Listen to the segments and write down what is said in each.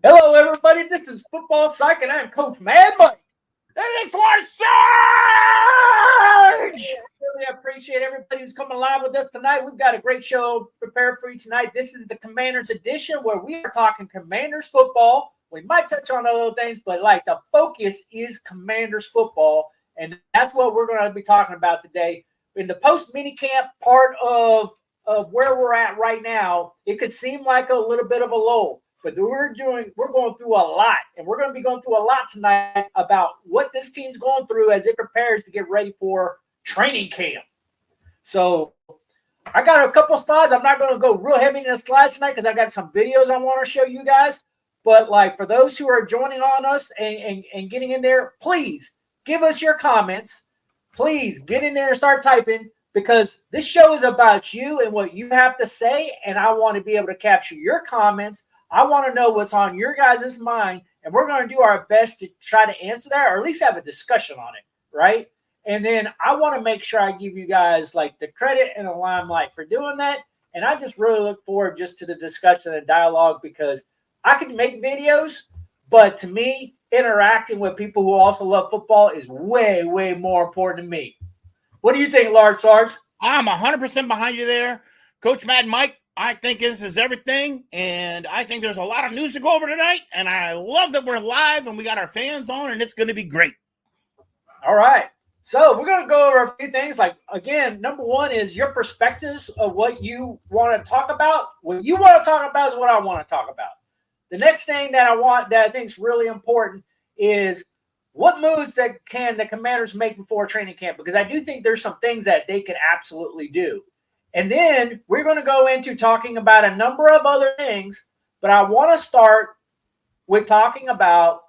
Hello, everybody. This is Football Psych, and I'm Coach Mad Mike. And it's Lord Sarge! Really appreciate everybody who's coming live with us tonight. We've got a great show prepared for you tonight. This is the Commanders edition where we are talking Commanders football. We might touch on other things, but the focus is Commanders football, and that's what we're going to be talking about today. In the post minicamp part of where we're at right now, it could seem like a little bit of a lull. But we're going through a lot, and we're going to be going through a lot tonight about what this team's going through as it prepares to get ready for training camp. So I got a couple slides. I'm not going to go real heavy in the slides tonight because I got some videos I want to show you guys. But for those who are joining on us and getting in there, please give us your comments. Please get in there and start typing because this show is about you and what you have to say, and I want to be able to capture your comments. I want to know what's on your guys' mind, and we're going to do our best to try to answer that or at least have a discussion on it, right? And then I want to make sure I give you guys the credit and the limelight for doing that. And I just really look forward just to the discussion and dialogue because I can make videos, but to me, interacting with people who also love football is way, way more important to me. What do you think, Lord Sarge? I'm 100% behind you there. Coach Mad Mike, I think this is everything, and I think there's a lot of news to go over tonight, and I love that we're live and we got our fans on, and it's going to be great. All right. So we're going to go over a few things. Again, number one is your perspectives of what you want to talk about. What you want to talk about is what I want to talk about. The next thing that I think is really important is what moves that can the Commanders make before training camp, because I do think there's some things that they could absolutely do. And then we're going to go into talking about a number of other things, but I want to start with talking about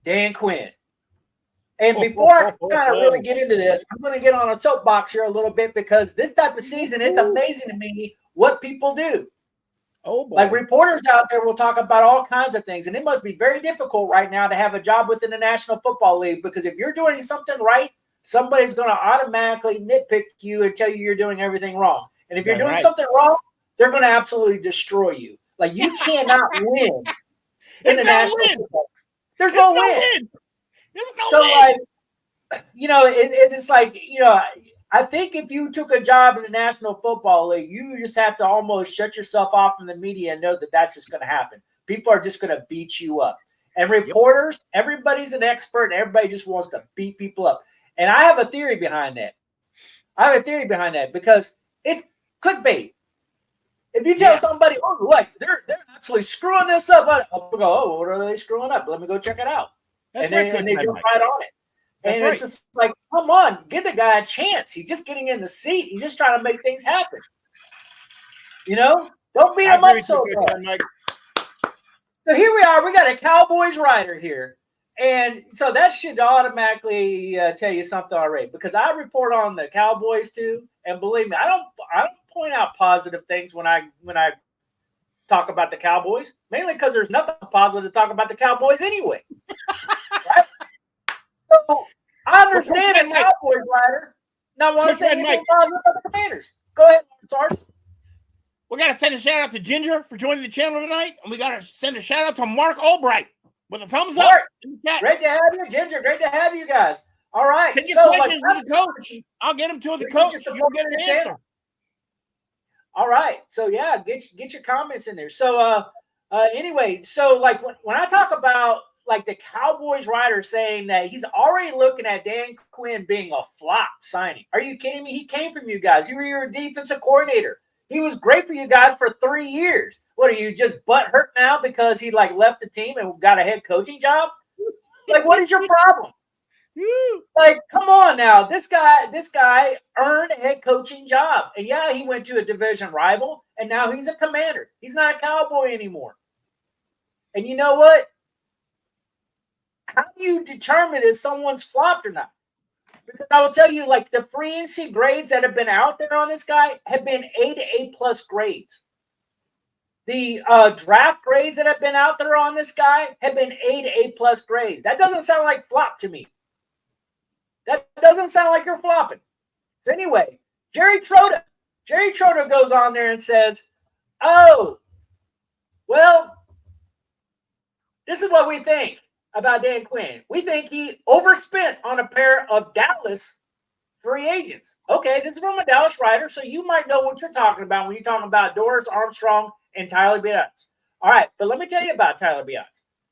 Dan Quinn. And before I kind of really get into this, I'm going to get on a soapbox here a little bit because this type of season, it's amazing to me what people do. Oh, boy. Reporters out there will talk about all kinds of things, and it must be very difficult right now to have a job within the National Football League because if you're doing something right, somebody's going to automatically nitpick you and tell you you're doing everything wrong. And if you're doing something wrong, they're going to absolutely destroy you. You cannot win in the National Football. There's no win. So, it's just I think if you took a job in the National Football League, you just have to almost shut yourself off from the media and know that that's just going to happen. People are just going to beat you up. And reporters, everybody's an expert, and everybody just wants to beat people up. And I have a theory behind that. Because it's clickbait. If you tell somebody, they're actually screwing this up, I'll go, what are they screwing up? Let me go check it out. And they jump right on it. And it's just come on, give the guy a chance. He's just getting in the seat. He's just trying to make things happen. Don't beat him up so bad. So here we are. We got a Cowboys writer here. And so that should automatically tell you something already, because I report on the Cowboys too, and believe me, I don't point out positive things when I talk about the Cowboys, mainly because there's nothing positive to talk about the Cowboys anyway. Right? So I understand a Cowboys writer not want to say anything positive about the Commanders. Go ahead, Sarge. We got to send a shout out to Ginger for joining the channel tonight, and we got to send a shout out to Mark Albright. With a thumbs up. Great to have you, Ginger. Great to have you guys. All right. Send your questions to the coach. I'll get them to the coach. You'll get an answer. All right. So, get your comments in there. So, anyway, so when I talk about the Cowboys writer saying that he's already looking at Dan Quinn being a flop signing. Are you kidding me? He came from you guys. You were your defensive coordinator. He was great for you guys for 3 years. What, are you just butthurt now because he left the team and got a head coaching job? What is your problem? Come on now. This guy earned a head coaching job. And he went to a division rival, and now he's a Commander. He's not a Cowboy anymore. And you know what? How do you determine if someone's flopped or not? Because I will tell you, the free agency grades that have been out there on this guy have been A to A+ grades. The draft grades that have been out there on this guy have been A to A+ grades. That doesn't sound like flop to me. That doesn't sound like you're flopping. So anyway, Jerry Trotter goes on there and says, oh, well, This is what we think about Dan Quinn. We think he overspent on a pair of Dallas free agents. Okay, this is from a Dallas writer, so you might know what you're talking about when you're talking about Doris Armstrong and Tyler Beyonce. All right, but let me tell you about Tyler Beyonce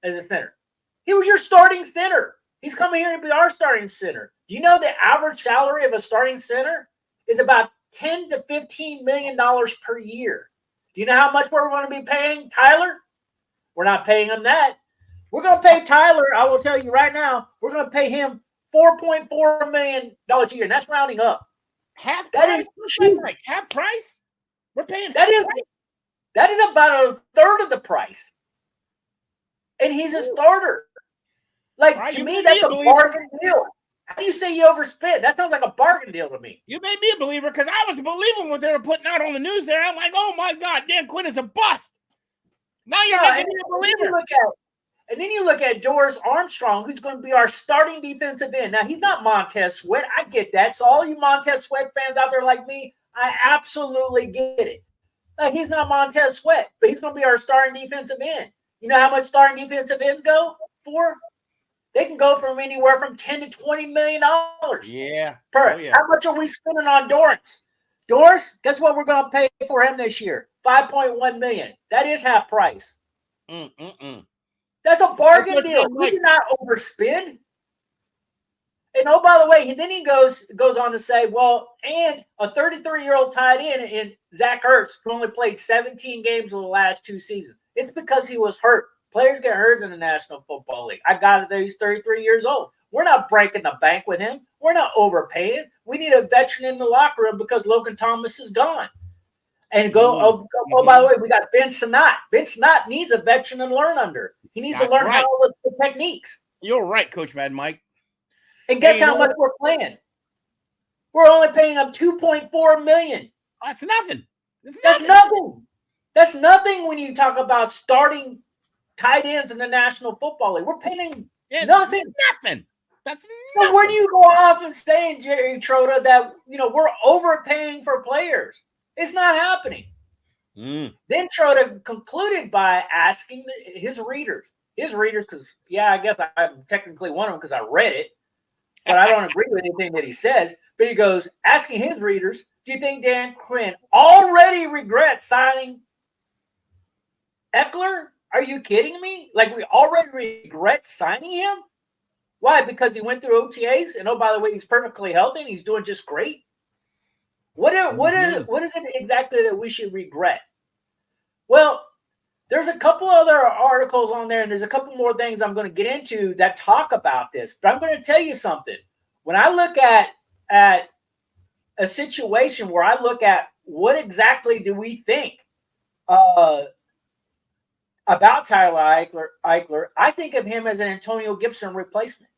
as a center. He was your starting center. He's coming here to be our starting center. Do you know the average salary of a starting center is about $10 to $15 million per year? Do you know how much we're going to be paying Tyler? We're not paying him that. We're going to pay Tyler, I will tell you right now, we're going to pay him $4.4 million a year, and that's rounding up. Half That price? is Like half price? We're paying that half is price? that is about a third of the price. And he's a starter. Like, Right, to you me, made that's me a a believer. bargain deal. How do you say you overspent? That sounds like a bargain deal to me. You made me a believer because I was believing what they were putting out on the news there. I'm like, oh my God, Dan Quinn is a bust. Now you're making me a believer. And then you look at Doris Armstrong, who's going to be our starting defensive end. Now, he's not Montez Sweat. I get that. So all you Montez Sweat fans out there like me, I absolutely get it. Like, he's not Montez Sweat, but he's going to be our starting defensive end. You know how much starting defensive ends go for? They can go from anywhere from $10 to $20 million. Yeah. Per. Oh, yeah. How much are we spending on Doris? Doris, guess what we're going to pay for him this year? $5.1 million. That is half price. That's a bargain deal. We did not overspend. And oh, by the way, then he goes on to say, well, and a 33-year-old tight end in Zach Ertz, who only played 17 games in the last 2 seasons. It's because he was hurt. Players get hurt in the National Football League. I got it that he's 33 years old. We're not breaking the bank with him. We're not overpaying. We need a veteran in the locker room because Logan Thomas is gone. And by the way, we got Ben Sinnott. Ben Sinnott needs a veteran to learn under. He needs to learn how the techniques. You're right, Coach Mad Mike. And guess how much we're paying? We're only paying him $2.4 million. That's nothing. That's nothing. That's nothing when you talk about starting tight ends in the National Football League. We're paying nothing. Nothing. That's so nothing. where do you go off and say, Jerry Trotta, that we're overpaying for players? It's not happening. Then Trotta concluded by asking his readers, because I guess I'm technically one of them because I read it, but I don't agree with anything that he says. But he goes, asking his readers, do you think Dan Quinn already regrets signing Eckler? Are you kidding me? Like, we already regret signing him? Why? Because he went through OTAs, and oh, by the way, he's perfectly healthy and he's doing just great. What is it exactly that we should regret? Well, there's a couple other articles on there, and there's a couple more things I'm going to get into that talk about this. But I'm going to tell you something. When I look at a situation where I look at what exactly do we think about Tyler Eichler, I think of him as an Antonio Gibson replacement.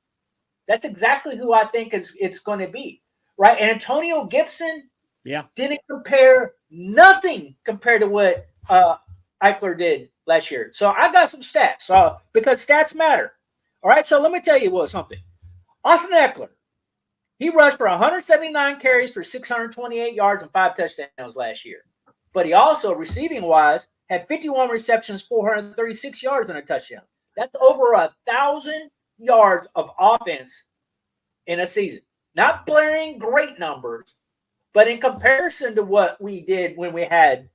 That's exactly who I think it's going to be, right? And Antonio Gibson didn't compare nothing compared to what Eichler did last year. So I got some stats because stats matter. All right, so let me tell you something. Austin Eckler, he rushed for 179 carries for 628 yards and 5 touchdowns last year. But he also, receiving-wise, had 51 receptions, 436 yards and a touchdown. That's over 1,000 yards of offense in a season. Not blaring great numbers, but in comparison to what we did when we had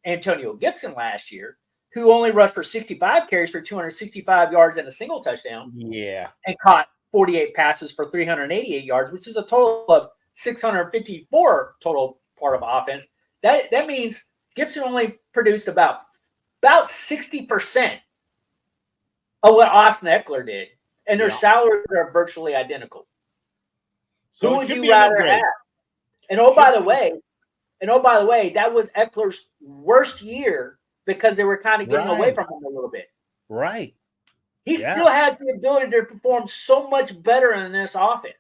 Antonio Gibson last year, who only rushed for 65 carries for 265 yards and a single touchdown. Yeah. And caught 48 passes for 388 yards, which is a total of 654 total part of offense. That means Gibson only produced about 60% of what Austin Eckler did. And their salaries are virtually identical. So who would you rather have? And by the way, that was Eckler's worst year because they were kind of getting away from him a little bit. Right. He still has the ability to perform so much better in this offense.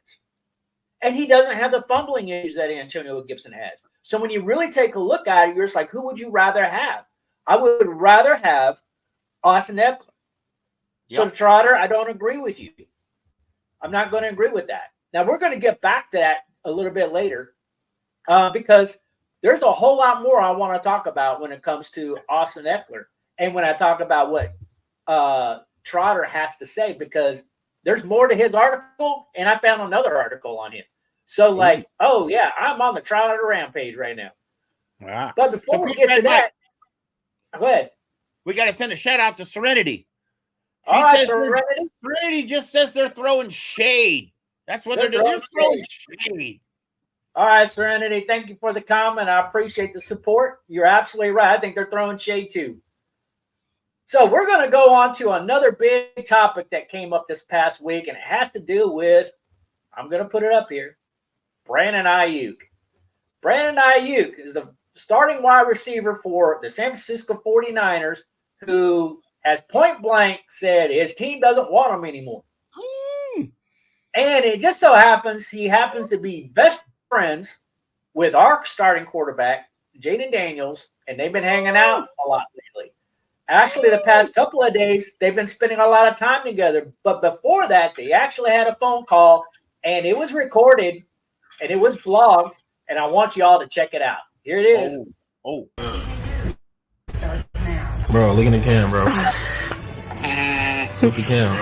And he doesn't have the fumbling issues that Antonio Gibson has. So when you really take a look at it, you're just like, who would you rather have? I would rather have Austin Eckler. So, Trotter, I don't agree with you. I'm not going to agree with that. Now, we're going to get back to that a little bit later because there's a whole lot more I want to talk about when it comes to Austin Eckler. And when I talk about what Trotter has to say, because there's more to his article, and I found another article on him. So, like, oh, yeah, I'm on the Trotter rampage right now. Wow. But before we get to that, go ahead. We got to send a shout-out to Serenity. All right, Serenity. Serenity just says they're throwing shade. That's what they're doing. They're throwing shade. All right, Serenity, thank you for the comment. I appreciate the support. You're absolutely right. I think they're throwing shade too. So we're going to go on to another big topic that came up this past week, and it has to do with, I'm going to put it up here, Brandon Ayuk. Brandon Ayuk is the starting wide receiver for the San Francisco 49ers, who has point blank said his team doesn't want him anymore. And it just so happens he happens to be best friends with our starting quarterback, Jaden Daniels, and they've been hanging out a lot lately. Actually, the past couple of days, they've been spending a lot of time together. But before that, they actually had a phone call, and it was recorded, and it was blogged, and I want you all to check it out. Here it is. Bro, look in the cam, bro. Look at the cam.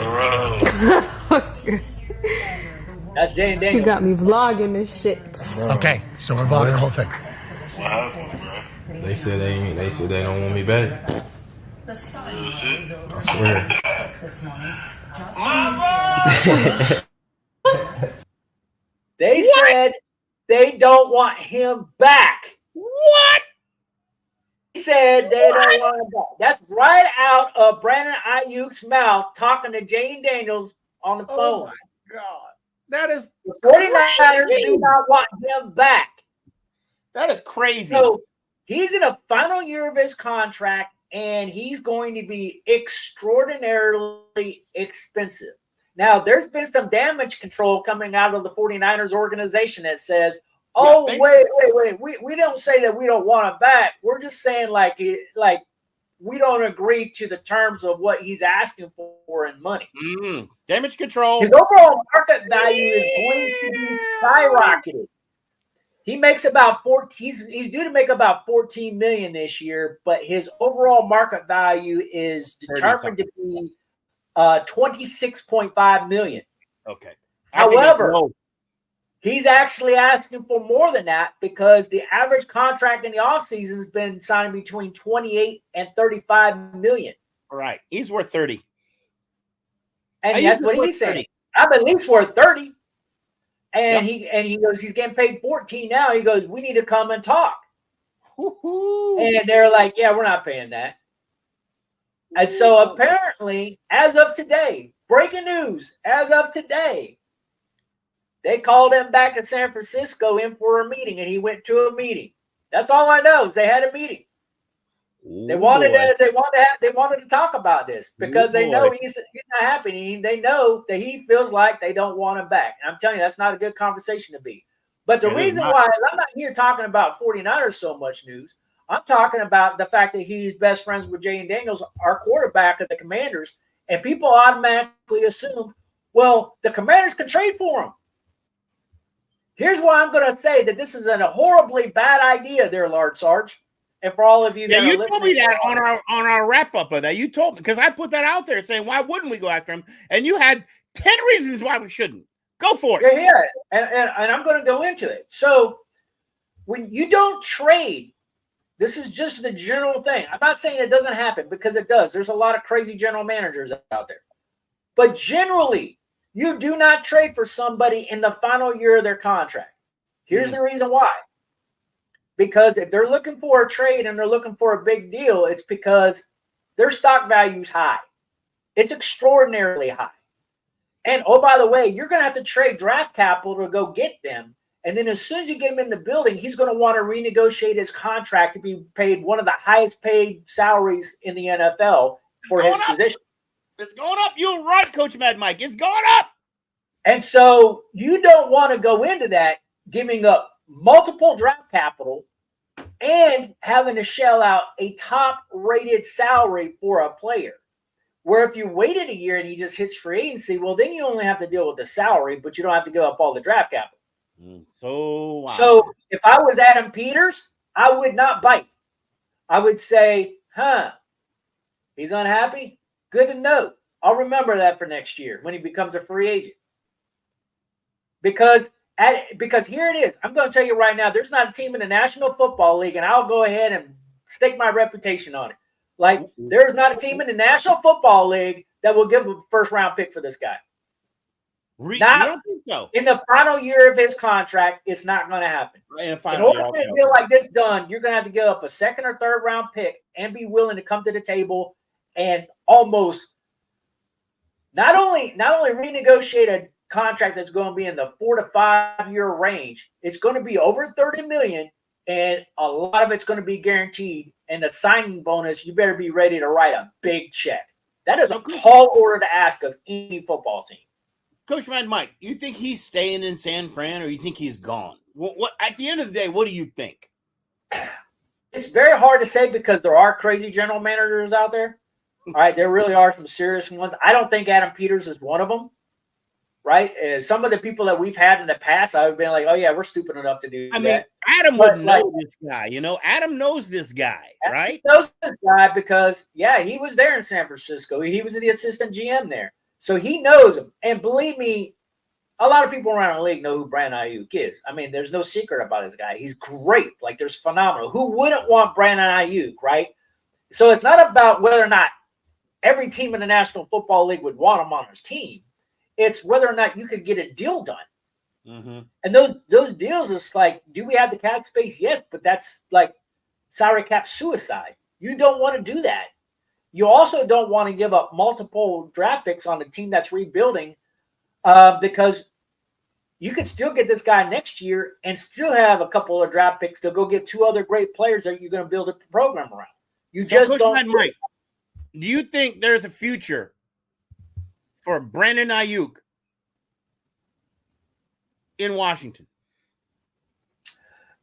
That's Jaden Daniels. You got me vlogging this shit. Bro. Okay, so we're vlogging the whole thing. What happened, bro? They said they don't want me back. I swear. They said they don't want him back. What? They said they don't want him back. That's right out of Brandon Ayuk's mouth talking to Jaden Daniels on the phone. Oh, my God. That is the 49ers do not want him back. That is crazy. So he's in a final year of his contract, and he's going to be extraordinarily expensive. Now, there's been some damage control coming out of the 49ers organization that says, oh, wait. We don't say that we don't want him back. We're just saying like we don't agree to the terms of what he's asking for in money. Damage control. His overall market value is going to be skyrocketed. He makes about he's due to make about $14 million this year, but his overall market value is determined to be $26.5 million. Okay. However, he's actually asking for more than that because the average contract in the offseason has been signed between $28 and $35 million. Right. He's worth 30. And that's what he's saying. I'm at least worth 30. And he goes, he's getting paid 14 now. He goes, we need to come and talk. Woo-hoo. And they're like, yeah, we're not paying that. And so apparently, as of today, breaking news, as of today, they called him back to San Francisco in for a meeting, and he went to a meeting. That's all I know is they had a meeting. They wanted to talk about this because they know he's not happy. They know that he feels like they don't want him back. And I'm telling you, that's not a good conversation to be. But the reason why I'm not here talking about 49ers so much news, I'm talking about the fact that he's best friends with Jaden Daniels, our quarterback of the Commanders, and people automatically assume, well, the Commanders can trade for him. Here's why I'm going to say that this is a horribly bad idea there, Large Sarge. And for all of you that are listening, told me that on our wrap up of that. You told me because I put that out there saying why wouldn't we go after him? And you had 10 reasons why we shouldn't. Go for it. Yeah, and I'm going to go into it. So when you don't trade, this is just the general thing. I'm not saying it doesn't happen because it does. There's a lot of crazy general managers out there. But generally, you do not trade for somebody in the final year of their contract. Here's the reason why. Because if they're looking for a trade and they're looking for a big deal, it's because their stock value is high. It's extraordinarily high. And, oh, by the way, you're going to have to trade draft capital to go get them. And then as soon as you get him in the building, he's going to want to renegotiate his contract to be paid one of the highest paid salaries in the NFL for his position. It's going up. You're right, Coach Mad Mike. It's going up. And so you don't want to go into that giving up multiple draft capital and having to shell out a top-rated salary for a player. Where if you waited a year and he just hits free agency, well, then you only have to deal with the salary, but you don't have to give up all the draft capital. So if I was Adam Peters, I would not bite. I would say, he's unhappy? Good to know. I'll remember that for next year when he becomes a free agent. Because here it is. I'm going to tell you right now, there's not a team in the National Football League, and I'll go ahead and stake my reputation on it. Like, there's not a team in the National Football League that will give a first-round pick for this guy. You don't think so? In the final year of his contract, it's not going to happen. In order for a deal like this done, you're going to have to give up a second or third round pick and be willing to come to the table and almost not only renegotiate a contract that's going to be in the 4 to 5 year range. It's going to be over $30 million, and a lot of it's going to be guaranteed. And the signing bonus, you better be ready to write a big check. That is a tall order to ask of any football team. Coach Mad Mike, you think he's staying in San Fran, or you think he's gone? What at the end of the day, what do you think? It's very hard to say because there are crazy general managers out there. All right, there really are some serious ones. I don't think Adam Peters is one of them. Right? Some of the people that we've had in the past, I've been like, oh, yeah, we're stupid enough to do that. I mean, Adam would know this guy. You know, Adam knows this guy, right? He knows this guy because, yeah, he was there in San Francisco. He was the assistant GM there. So he knows him. And believe me, a lot of people around the league know who Brandon Ayuk is. I mean, there's no secret about this guy. He's great. Like, there's phenomenal. Who wouldn't want Brandon Ayuk, right? So it's not about whether or not every team in the National Football League would want him on his team. It's whether or not you could get a deal done. Mm-hmm. And those deals, it's like, do we have the cap space? Yes, but that's like salary cap suicide. You don't want to do that. You also don't want to give up multiple draft picks on a team that's rebuilding because you could still get this guy next year and still have a couple of draft picks to go get two other great players that you're going to build a program around. You just don't. Mike, do you think there's a future for Brandon Ayuk in Washington?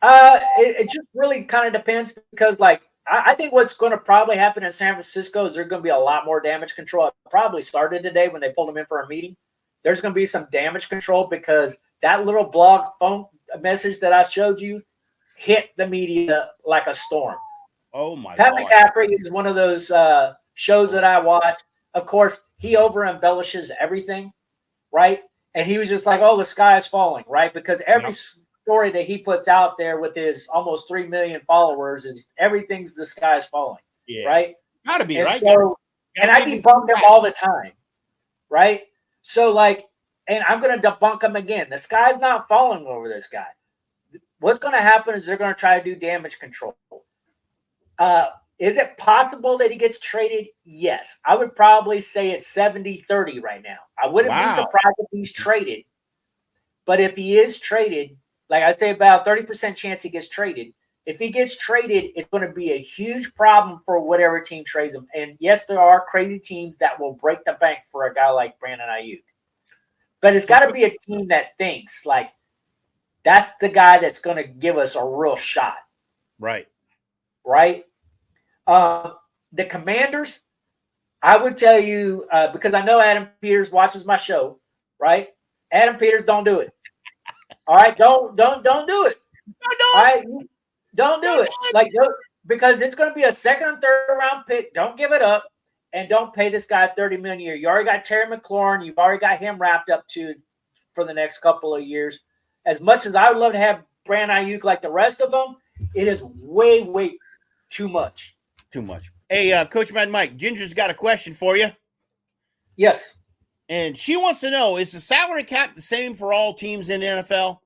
It just really kind of depends because, like, I think what's going to probably happen in San Francisco is there's going to be a lot more damage control. It probably started today when they pulled him in for a meeting. There's going to be some damage control because that little blog phone message that I showed you hit the media like a storm. Oh, my God. Pat McCaffrey is one of those shows that I watch. Of course, he over-embellishes everything, right? And he was just like, oh, the sky is falling, right? Because every story that he puts out there with his almost 3 million followers is everything's the sky is falling, right? Gotta be, and right? So, and I debunk him all the time, right? So, like, and I'm going to debunk him again. The sky's not falling over this guy. What's going to happen is they're going to try to do damage control. Is it possible that he gets traded? Yes. I would probably say it's 70-30 right now. I wouldn't be surprised if he's traded. But if he is traded, like I say, about 30% chance he gets traded. If he gets traded, it's going to be a huge problem for whatever team trades him. And yes, there are crazy teams that will break the bank for a guy like Brandon Ayuk. But it's got to be a team that thinks, like, that's the guy that's going to give us a real shot. Right. Right? The Commanders, I would tell you, because I know Adam Peters watches my show, right? Adam Peters, don't do it. All right, don't do it. Don't do it. All right, don't do it. Like, because it's going to be a second and third round pick. Don't give it up, and don't pay this guy $30 million a year. You already got Terry McLaurin. You've already got him wrapped up for the next couple of years. As much as I would love to have Brandon Ayuk like the rest of them, it is way, way too much. Too much. Hey, Coach Mad Mike, Ginger's got a question for you. Yes. And she wants to know, is the salary cap the same for all teams in the NFL?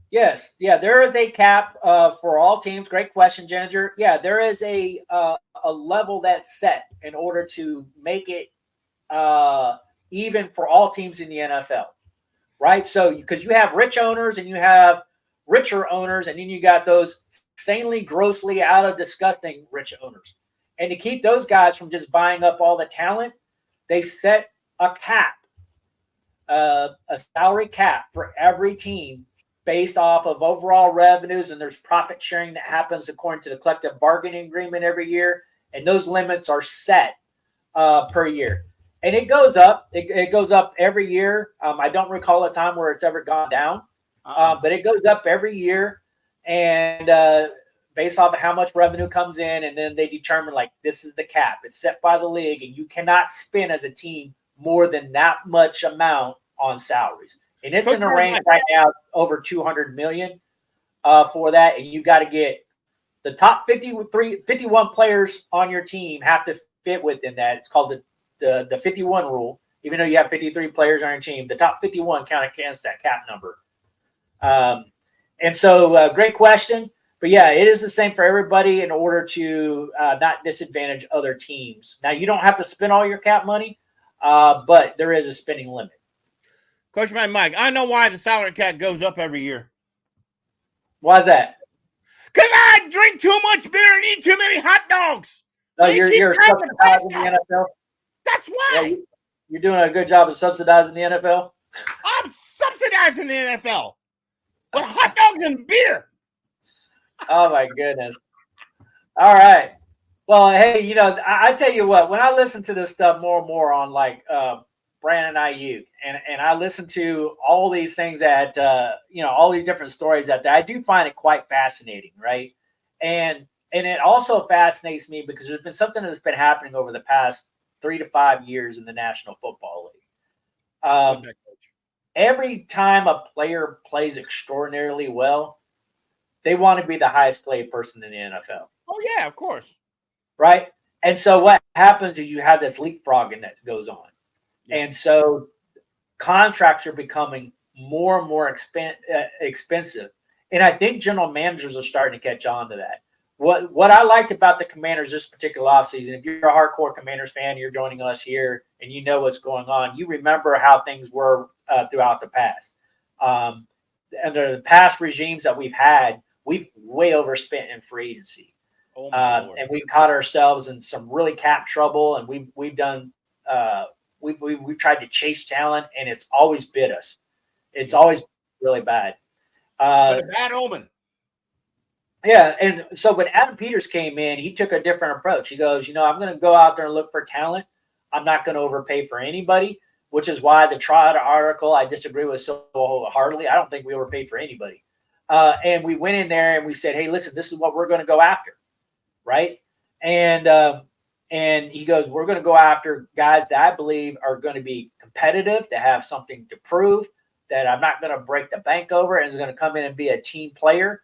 Yes. Yeah, there is a cap for all teams. Great question, Ginger. Yeah, there is a level that's set in order to make it even for all teams in the NFL, right? So, because you have rich owners and you have richer owners, and then you got those insanely, grossly out of disgusting rich owners. And to keep those guys from just buying up all the talent, they set a cap, a salary cap for every team based off of overall revenues, and there's profit sharing that happens according to the collective bargaining agreement every year, and those limits are set per year. And it goes up. It goes up every year. I don't recall a time where it's ever gone down, but it goes up every year, and based off of how much revenue comes in, and then they determine, like, this is the cap. It's set by the league, and you cannot spend as a team more than that much amount on salaries. And it's in the range right now over $200 million for that. And you got to get the top 51 players on your team have to fit within that. It's called the 51 rule. Even though you have 53 players on your team, the top 51 count against that cap number. And so, great question. But yeah, it is the same for everybody in order to not disadvantage other teams. Now, you don't have to spend all your cap money, but there is a spending limit. Coach Man Mike, I know why the salary cap goes up every year. Why is that? Because I drink too much beer and eat too many hot dogs. So you're subsidizing the NFL? That's why. Yeah, you're doing a good job of subsidizing the NFL? I'm subsidizing the NFL with hot dogs and beer. Oh, my goodness. All right. Well, hey, I tell you what, when I listen to this stuff more and more on like Brandon Ayuk, and I listen to all these things that, all these different stories that I do find it quite fascinating, right? And it also fascinates me because there's been something that's been happening over the past 3 to 5 years in the National Football League. Every time a player plays extraordinarily well, they want to be the highest paid person in the NFL. Oh, yeah, of course. Right? And so what happens is you have this leapfrogging that goes on. Yeah. And so contracts are becoming more and more expensive. And I think general managers are starting to catch on to that. What I liked about the Commanders this particular offseason, if you're a hardcore Commanders fan, you're joining us here and you know what's going on, you remember how things were throughout the past. Under the past regimes that we've had, we've way overspent in free agency. And we caught ourselves in some really cap trouble, and we've tried to chase talent, and it's always bit us. It's always really bad. But a bad omen. Yeah, and so when Adam Peters came in, he took a different approach. He goes, I'm going to go out there and look for talent. I'm not going to overpay for anybody, which is why the Trout article I disagree with so wholeheartedly. I don't think we overpaid for anybody. And we went in there and we said, hey, listen, this is what we're going to go after, right? And he goes, we're going to go after guys that I believe are going to be competitive, that have something to prove, that I'm not going to break the bank over, and is going to come in and be a team player.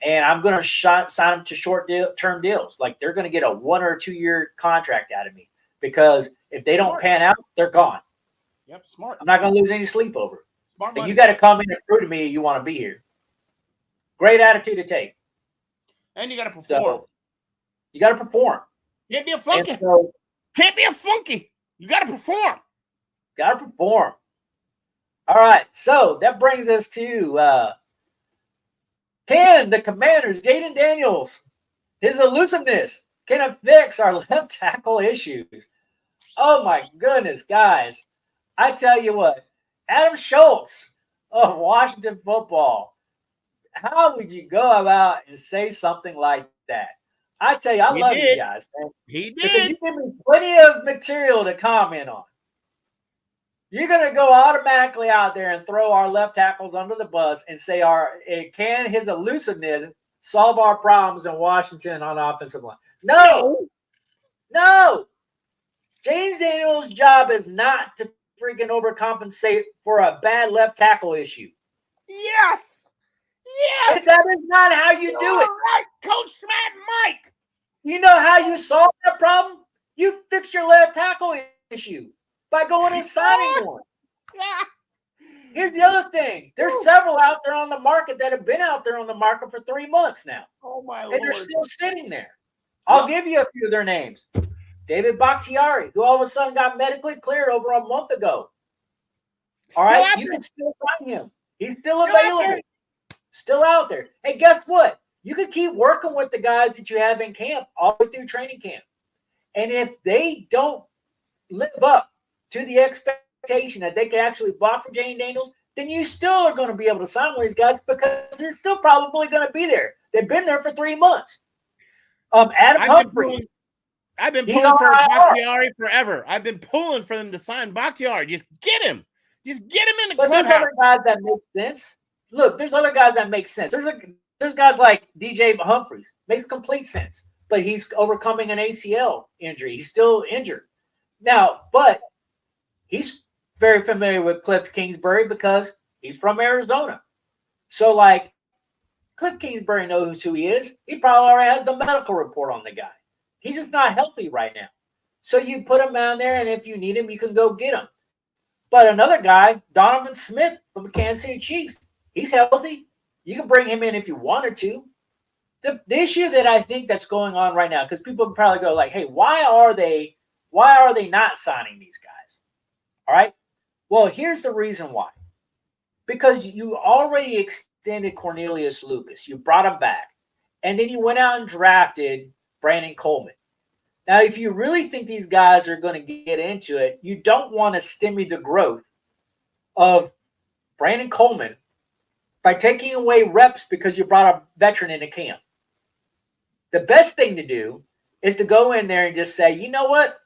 And I'm going to sign them to short-term deals. Like they're going to get a 1 or 2 year contract out of me because if they don't pan out, they're gone. Yep, smart. I'm not going to lose any sleep over it. Smart. But you got to come in and prove to me you want to be here. Great attitude to take. And you got to perform. So, you got to perform. Can't be a flunky. So, can't be a flunky. You got to perform. Got to perform. All right. So that brings us to can the Commanders, Jaden Daniels, his elusiveness, can it fix our left tackle issues? Oh, my goodness, guys. I tell you what, Adam Schultz of Washington Football, how would you go about and say something like that? I tell you, I love you guys, man. He did. Because you give me plenty of material to comment on. You're going to go automatically out there and throw our left tackles under the bus and say, can his elusiveness solve our problems in Washington on the offensive line? No. James Daniels' job is not to freaking overcompensate for a bad left tackle issue. Yes. That is not how you do it. Right, Coach Matt Mike. You know how you solve that problem? You fix your left tackle issue by going and signing one. Yeah. Here's the other thing. There's several out there on the market that have been out there on the market for 3 months now. Oh, my Lord. And they're still sitting there. I'll give you a few of their names. David Bakhtiari, who all of a sudden got medically cleared over a month ago. All right, you can still find him. He's still available. Still out there. Hey, guess what? You can keep working with the guys that you have in camp all the way through training camp. And if they don't live up to the expectation that they can actually block for Jane Daniels, then you still are going to be able to sign with these guys because they're still probably going to be there. They've been there for 3 months. Adam Humphrey. I've been pulling for Bakhtiari forever. I've been pulling for them to sign Bakhtiari. Just get him. Just get him in the clubhouse. There's other guys that make sense. Look, there's other guys that make sense. There's guys like DJ Humphries. Makes complete sense. But he's overcoming an ACL injury. He's still injured. Now, but He's very familiar with Cliff Kingsbury because he's from Arizona. So, like, Cliff Kingsbury knows who he is. He probably already has the medical report on the guy. He's just not healthy right now. So you put him down there, and if you need him, you can go get him. But another guy, Donovan Smith from the Kansas City Chiefs, he's healthy. You can bring him in if you wanted to. The issue that I think that's going on right now, because people can probably go like, hey, why are they not signing these guys? All right. Well, here's the reason why. Because you already extended Cornelius Lucas. You brought him back. And then you went out and drafted Brandon Coleman. Now, if you really think these guys are going to get into it, you don't want to stymie the growth of Brandon Coleman by taking away reps because you brought a veteran into camp. The best thing to do is to go in there and just say, you know what?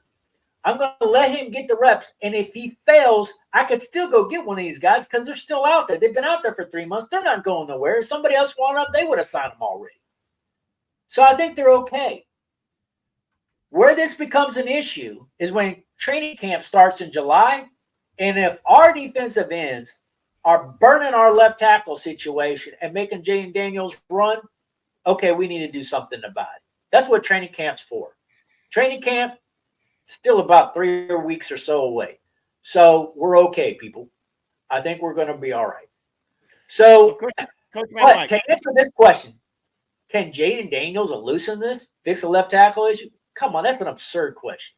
I'm going to let him get the reps. And if he fails, I could still go get one of these guys because they're still out there. They've been out there for 3 months. They're not going nowhere. If somebody else wanted them, they would have signed them already. So I think they're okay. Where this becomes an issue is when training camp starts in July. And if our defensive ends are burning our left tackle situation and making Jaden Daniels run, okay, we need to do something about it. That's what training camp's for. Training camp, still about 3 weeks or so away. So we're okay, people. I think we're going to be all right. So, Coach but to answer this question, can Jaden Daniels loosen this, fix the left tackle issue? Come on, that's an absurd question.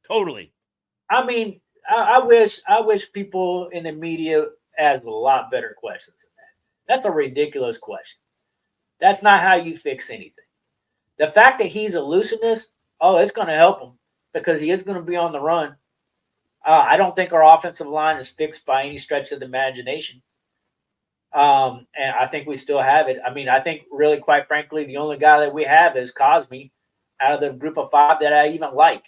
Totally. I mean, I wish people in the media asked a lot better questions than that. That's a ridiculous question. That's not how you fix anything. The fact that he's loosen this, it's going to help him because he is going to be on the run. I don't think our offensive line is fixed by any stretch of the imagination. And I think we still have it. I mean, I think really, quite frankly, the only guy that we have is Cosme out of the group of 5 that I even like.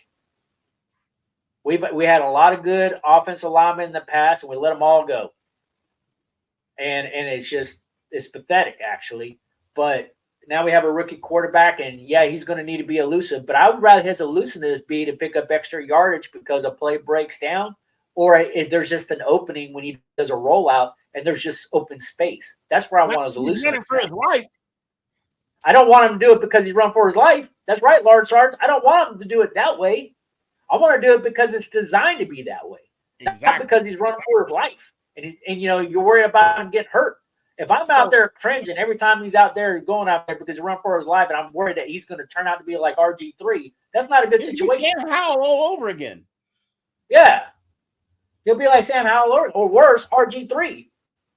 We had a lot of good offensive linemen in the past, and we let them all go. And it's pathetic, actually. But now we have a rookie quarterback, and, yeah, he's going to need to be elusive. But I would rather his elusiveness be to pick up extra yardage because a play breaks down, or if there's just an opening when he does a rollout and there's just open space. That's where I want his elusiveness. For his life. I don't want him to do it because he's run for his life. That's right, Large Sarge. I don't want him to do it that way. I want to do it because it's designed to be that way. Exactly. Not because he's running for his life. And you're worried about him getting hurt. If I'm out there cringing every time he's out there going out there because he run for his life and I'm worried that he's going to turn out to be like RG3, that's not a good situation. Sam Howell all over again. Yeah. He'll be like Sam Howell or worse, RG3.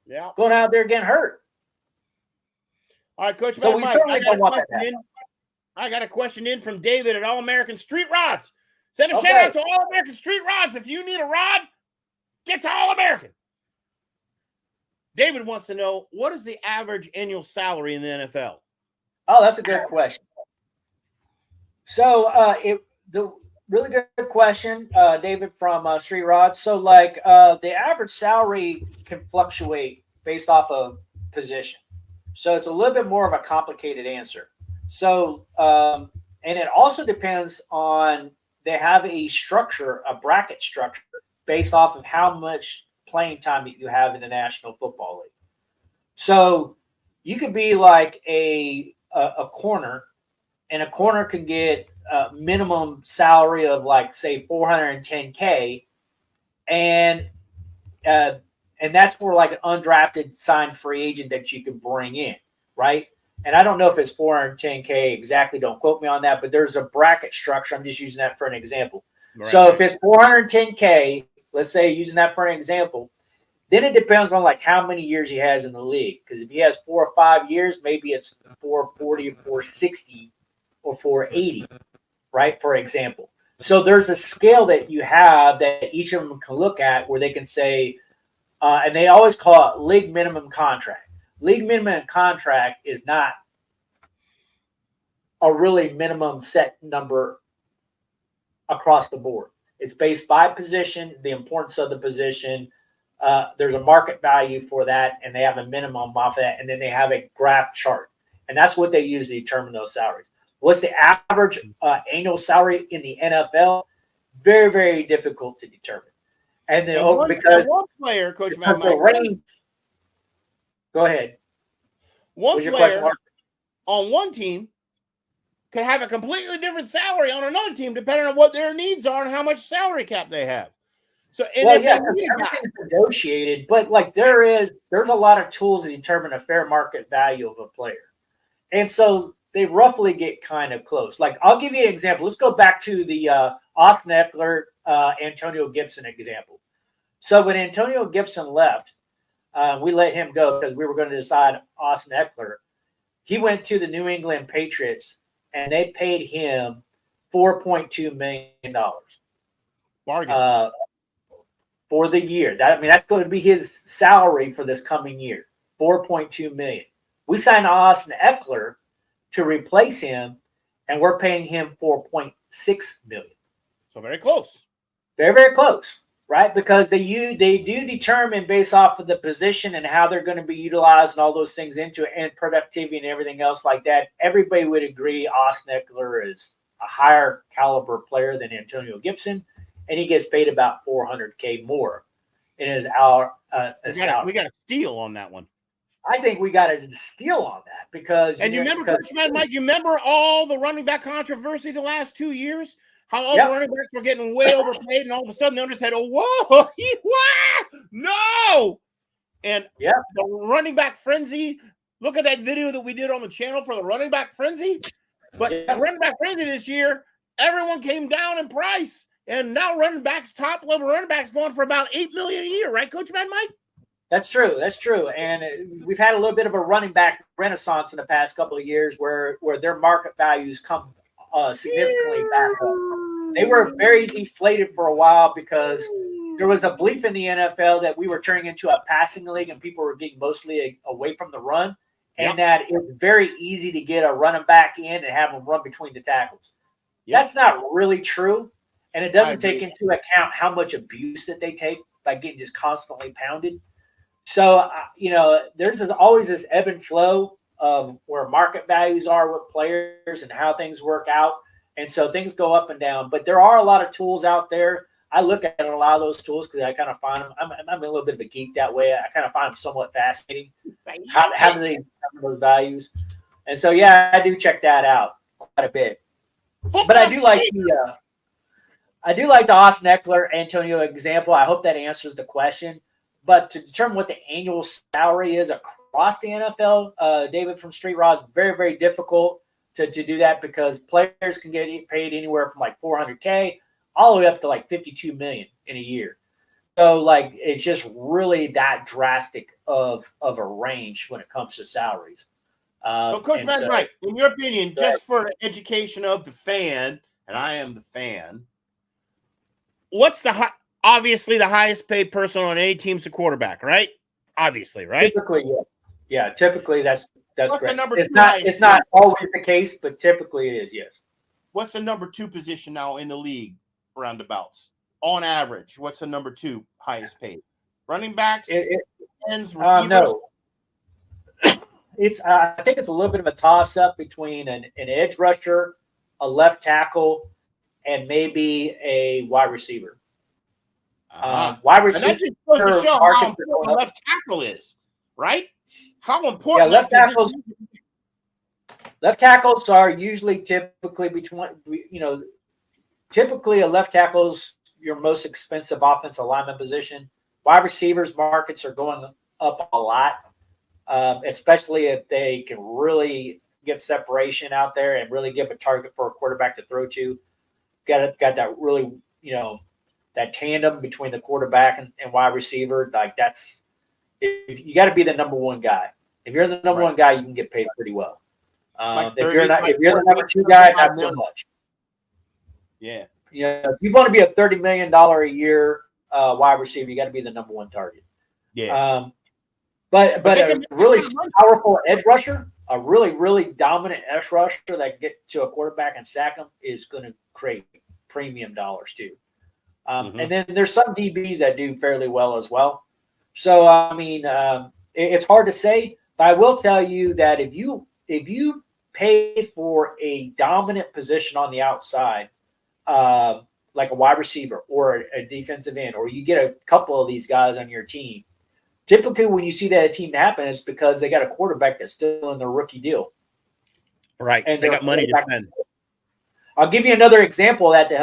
Yeah. Going out there getting hurt. All right, Coach. So we certainly don't want that. I got a question in from David at All American Street Rods. Send a shout out to All American Street Rods. If you need a rod, get to All American. David wants to know, what is the average annual salary in the NFL? Oh, that's a good question. So the really good question, David from Street Rods. So the average salary can fluctuate based off of position. So it's a little bit more of a complicated answer. So and it also depends on, they have a structure, a bracket structure based off of how much playing time that you have in the National Football League. So you could be like a corner, and a corner can get a minimum salary of like, say, $410K, and that's for like an undrafted signed free agent that you can bring in, right? And I don't know if it's 410K exactly. Don't quote me on that, but there's a bracket structure. I'm just using that for an example. Right. So if it's 410K, let's say using that for an example, then it depends on like how many years he has in the league. Because if he has 4 or 5 years, maybe it's 440 or 460 or 480, right? For example. So there's a scale that you have that each of them can look at where they can say, and they always call it league minimum contract. League minimum contract is not a really minimum set number across the board. It's based by position, the importance of the position. There's a market value for that, and they have a minimum off that, and then they have a graph chart. And that's what they use to determine those salaries. What's the average annual salary in the NFL? Very, very difficult to determine. And then because one player, Coach Matt, the range. Go ahead. One player on one team could have a completely different salary on another team, depending on what their needs are and how much salary cap they have. So, everything's negotiated, but like there's a lot of tools to determine a fair market value of a player, and so they roughly get kind of close. Like I'll give you an example. Let's go back to the Austin Eckler, Antonio Gibson example. So when Antonio Gibson left, we let him go because we were going to decide Austin Eckler. He went to the New England Patriots, and they paid him $4.2 million. Bargain. For the year. That's going to be his salary for this coming year, $4.2 million. We signed Austin Eckler to replace him, and we're paying him $4.6 million. So very close. Very, very close, right? Because they do determine based off of the position and how they're going to be utilized and all those things into it, and productivity and everything else like that. Everybody would agree Austin Eckler is a higher caliber player than Antonio Gibson, and he gets paid about $400K more in his hour. We got a steal on that one. I think we got a steal on that because. And you remember, Coach Matt, Mike, you remember all the running back controversy the last 2 years? How all the running backs were getting way overpaid, and all of a sudden the owners said, "Oh, whoa, no!" And the running back frenzy. Look at that video that we did on the channel for the running back frenzy. But the running back frenzy this year, everyone came down in price. And now top level running backs going for about $8 million a year, right, Coach Mad Mike? That's true. And we've had a little bit of a running back renaissance in the past couple of years where their market values come significantly back up. They were very deflated for a while because there was a belief in the NFL that we were turning into a passing league and people were getting mostly away from the run, and that it was very easy to get a running back in and have them run between the tackles. That's not really true. And it doesn't take into account how much abuse that they take by getting just constantly pounded. So, there's always this ebb and flow of where market values are with players and how things work out. And so things go up and down. But there are a lot of tools out there. I look at a lot of those tools because I kind of find them. I'm a little bit of a geek that way. I kind of find them somewhat fascinating. How do they determine those values? And so, I do check that out quite a bit. But I do like the Austin Eckler Antonio example. I hope that answers the question. But to determine what the annual salary is across the NFL, David from Street Raw, is very, very difficult to do that because players can get paid anywhere from like $400K all the way up to like $52 million in a year. So like it's just really that drastic of a range when it comes to salaries. So Coach Matt, right, in your opinion, just for the education of the fan, and I am the fan, what's obviously the highest paid person on any team's the quarterback, right? Obviously, right? Typically, yeah. Typically, that's what's correct. The number it's not always the case, but typically it is. Yes. What's the number 2 position now in the league? Roundabouts on average. What's the number 2 highest paid? Running backs, ends, receivers. No. I think it's a little bit of a toss up between an edge rusher, a left tackle, and maybe a wide receiver. Wide receiver. And that just goes to show how important the left tackle is, right? How important left tackles are usually typically typically a left tackle's your most expensive offensive lineman position. Wide receivers markets are going up a lot, especially if they can really get separation out there and really give a target for a quarterback to throw to. Got that really, that tandem between the quarterback and wide receiver. Like you got to be the number one guy. If you're the number one guy, you can get paid pretty well. If you're the number 2 guy, not so much. Yeah. If you want to be a $30 million a year wide receiver, you got to be the number 1 target. Yeah. But a really powerful edge rusher, a really, really dominant edge rusher that get to a quarterback and sack him is going to create premium dollars too. And then there's some DBs that do fairly well as well. So, it's hard to say, but I will tell you that if you pay for a dominant position on the outside, like a wide receiver or a defensive end, or you get a couple of these guys on your team, typically when you see that a team happen, it's because they got a quarterback that's still in their rookie deal. Right. And they got money to spend. I'll give you another example of that to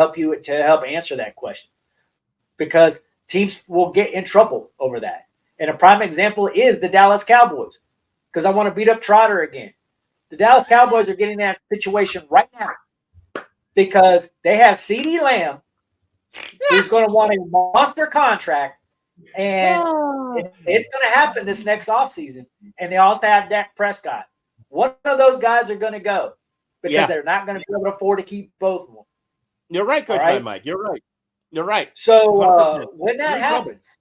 help answer that question, because teams will get in trouble over that. And a prime example is the Dallas Cowboys, because I want to beat up Trotter again. The Dallas Cowboys are getting that situation right now because they have CeeDee Lamb, who's going to want a monster contract, and it's going to happen this next offseason. And they also have Dak Prescott. One of those guys are going to go because they're not going to be able to afford to keep both of them. You're right, Coach Mike. You're right. You're right. So when that happens,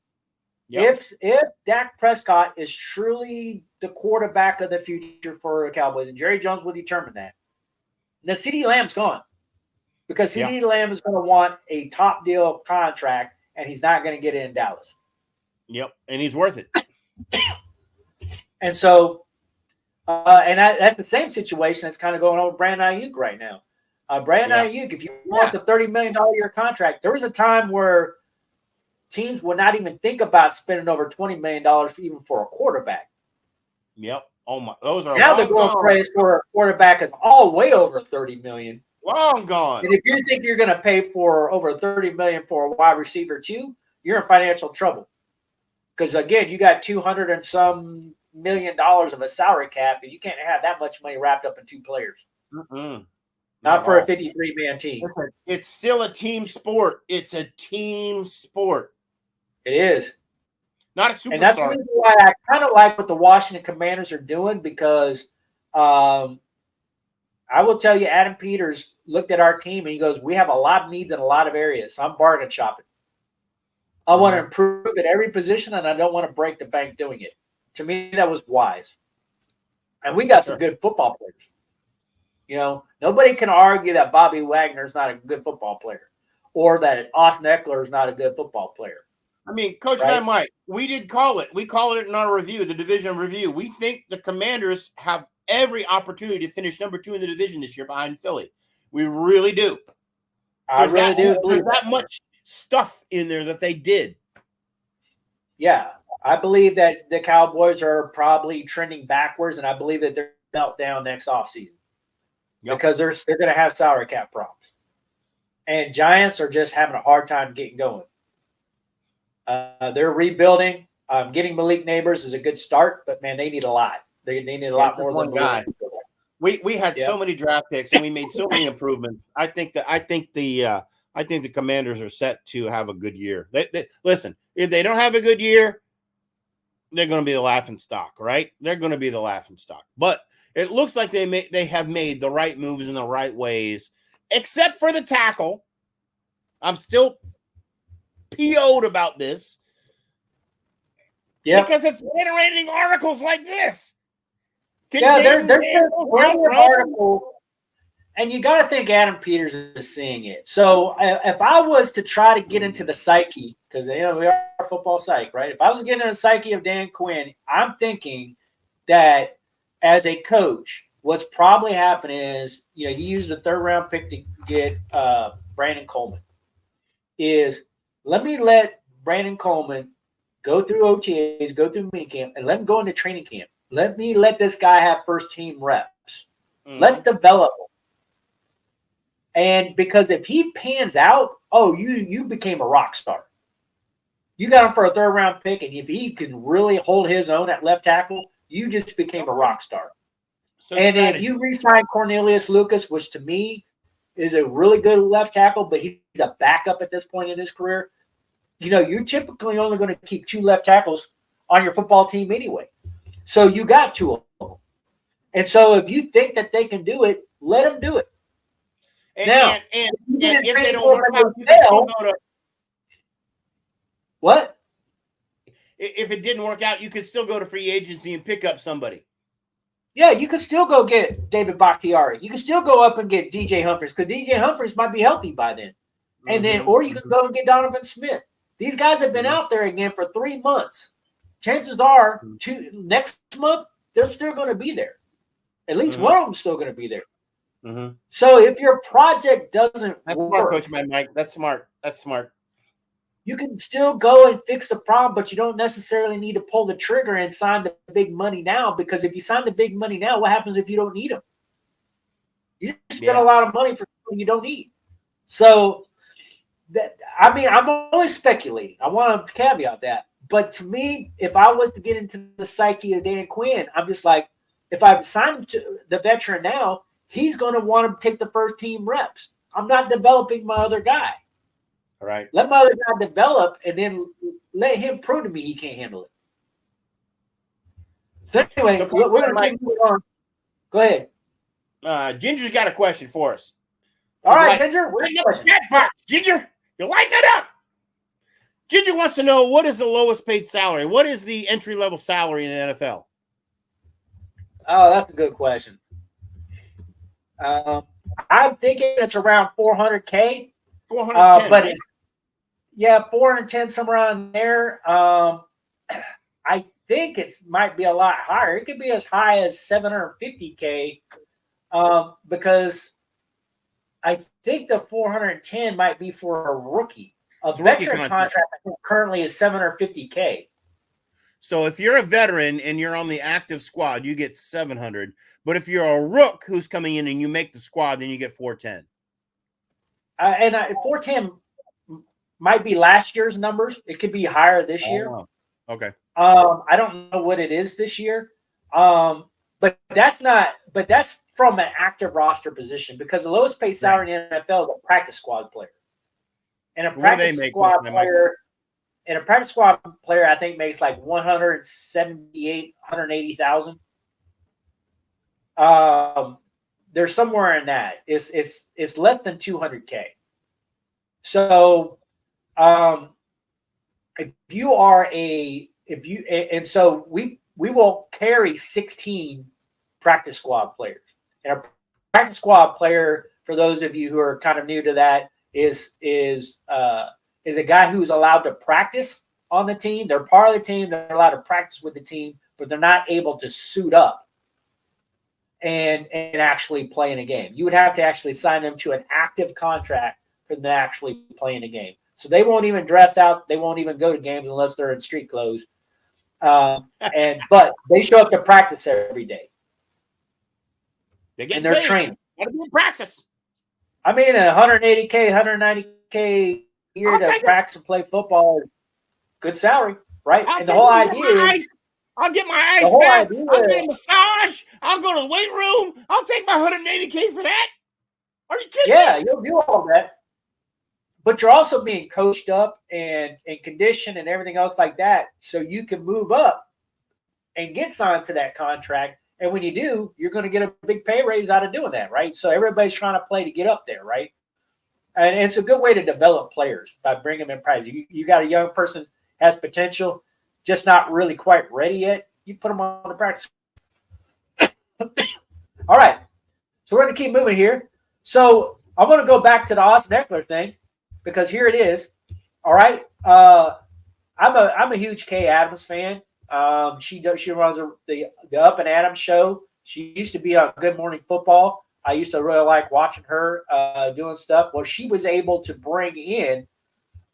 yep. if Dak Prescott is truly the quarterback of the future for the Cowboys, and Jerry Jones will determine that, then CeeDee Lamb's gone, because CeeDee Lamb is going to want a top deal contract, and he's not going to get it in Dallas. Yep, and he's worth it. And so, that's the same situation that's kind of going on with Brandon Ayuk right now. Brandon Ayuk, if you want the $30 million a year contract, there was a time where teams would not even think about spending over $20 million even for a quarterback. Yep. Oh my, those are now they're going crazy for a quarterback is all way over $30 million. Long gone. And if you think you're going to pay for over $30 million for a wide receiver too, you're in financial trouble. Because again, you got $200 and some million of a salary cap, and you can't have that much money wrapped up in two players. Not for a 53-man team. It's still a team sport. It's a team sport. It is. Not a superstar. And that's the reason why I kind of like what the Washington Commanders are doing, because I will tell you, Adam Peters looked at our team and he goes, we have a lot of needs in a lot of areas. So I'm bargain shopping. I want to improve at every position, and I don't want to break the bank doing it. To me, that was wise. And we got some good football players. You know, nobody can argue that Bobby Wagner is not a good football player, or that Austin Eckler is not a good football player. I mean, Coach Mike, we did call it. We called it in our review, the division review. We think the Commanders have every opportunity to finish number 2 in the division this year behind Philly. We really do. I really do. There's that much stuff in there that they did. Yeah, I believe that the Cowboys are probably trending backwards, and I believe that they're meltdown next offseason. Because they're going to have salary cap problems. And Giants are just having a hard time getting going. They're rebuilding. Getting Malik Neighbors is a good start, but, man, they need a lot. They need a lot more than guy. We had so many draft picks, and we made so many improvements. I think the Commanders are set to have a good year. Listen, if they don't have a good year, they're going to be the laughing stock, right? They're going to be the laughing stock. But it looks like they have made the right moves in the right ways, except for the tackle. I'm still PO'd about this. Yeah. Because it's generating articles like this. There's an article, and you got to think Adam Peters is seeing it. So if I was to try to get into the psyche, because we are a football psych, right? If I was to get into the psyche of Dan Quinn, I'm thinking that as a coach, what's probably happened is, he used the 3rd round pick to get Brandon Coleman. Let Brandon Coleman go through OTAs, go through minicamp, and let him go into training camp. Let this guy have first team reps. Let's develop him. And because if he pans out, you became a rock star. You got him for a 3rd round pick, and if he can really hold his own at left tackle, you just became a rock star. If you re-sign Cornelius Lucas, which to me is a really good left tackle, but he's a backup at this point in his career, you're typically only going to keep 2 left tackles on your football team anyway. So you got 2 of them. And so if you think that they can do it, let them do it. And if they don't work out, you can still go to what? If it didn't work out, you could still go to free agency and pick up somebody. Yeah, you could still go get David Bakhtiari. You could still go up and get DJ Humphries, because DJ Humphries might be healthy by then. And or you can go and get Donovan Smith. These guys have been out there again for 3 months. Chances are, next month, they're still going to be there. At least one of them's still going to be there. Mm-hmm. So if your project doesn't That's work, smart, Coach Mike. That's smart. That's smart. you can still go and fix the problem, but you don't necessarily need to pull the trigger and sign the big money now, because if you sign the big money now, what happens if you don't need them? You spend a lot of money for something you don't need. So, I'm only speculating. I want to caveat that. But to me, if I was to get into the psyche of Dan Quinn, I'm just like, if I've signed the veteran now, he's going to want to take the first team reps. I'm not developing my other guy. All right. Let my other guy develop, and then let him prove to me he can't handle it. So anyway, we're going to keep moving on. Go ahead. Ginger's got a question for us. All right, Ginger. Ginger, you're lighting it up. Ginger wants to know, what is the lowest paid salary? What is the entry-level salary in the NFL? Oh, that's a good question. I'm thinking it's around 400K. 410, but right? 410, somewhere around there. I think it might be a lot higher. It could be as high as 750K, because I think the 410 might be for a rookie. A veteran contract I think currently is 750K. So if you're a veteran and you're on the active squad, you get 700. But if you're a rook who's coming in and you make the squad, then you get 410. 410 might be last year's numbers. It could be higher this year. Okay. I don't know what it is this year. But that's from an active roster position, because the lowest paid salary in the NFL is a practice squad player. And a practice squad player, I think, makes like 180,000. There's somewhere in that. It's less than 200K. So, we will carry 16 practice squad players. And a practice squad player, for those of you who are kind of new to that, is a guy who's allowed to practice on the team. They're part of the team. They're allowed to practice with the team, but they're not able to suit up and actually play in a game. You would have to actually sign them to an active contract for them to actually play in a game. So they won't even dress out. They won't even go to games unless they're in street clothes. But they show up to practice every day. They're training. Got to be in practice. I mean, 180K, 190K year to practice and play football is good salary, right? And the whole idea is, I'll get my ice bath. I'll get a massage. I'll go to the weight room. I'll take my 180K for that. Are you kidding me? Yeah, you'll do all that. But you're also being coached up and conditioned and everything else like that, so you can move up and get signed to that contract. And when you do, you're going to get a big pay raise out of doing that, right? So everybody's trying to play to get up there, right? And it's a good way to develop players by bringing them in practice. You got a young person has potential, just not really quite ready yet. You put them on the practice. All right. So we're going to keep moving here. So I'm going to go back to the Austin Eckler thing, because here it is. All right. I'm a huge Kay Adams fan. She runs the Up and Adams show. She used to be on Good Morning Football. I used to really like watching her doing stuff. Well, she was able to bring in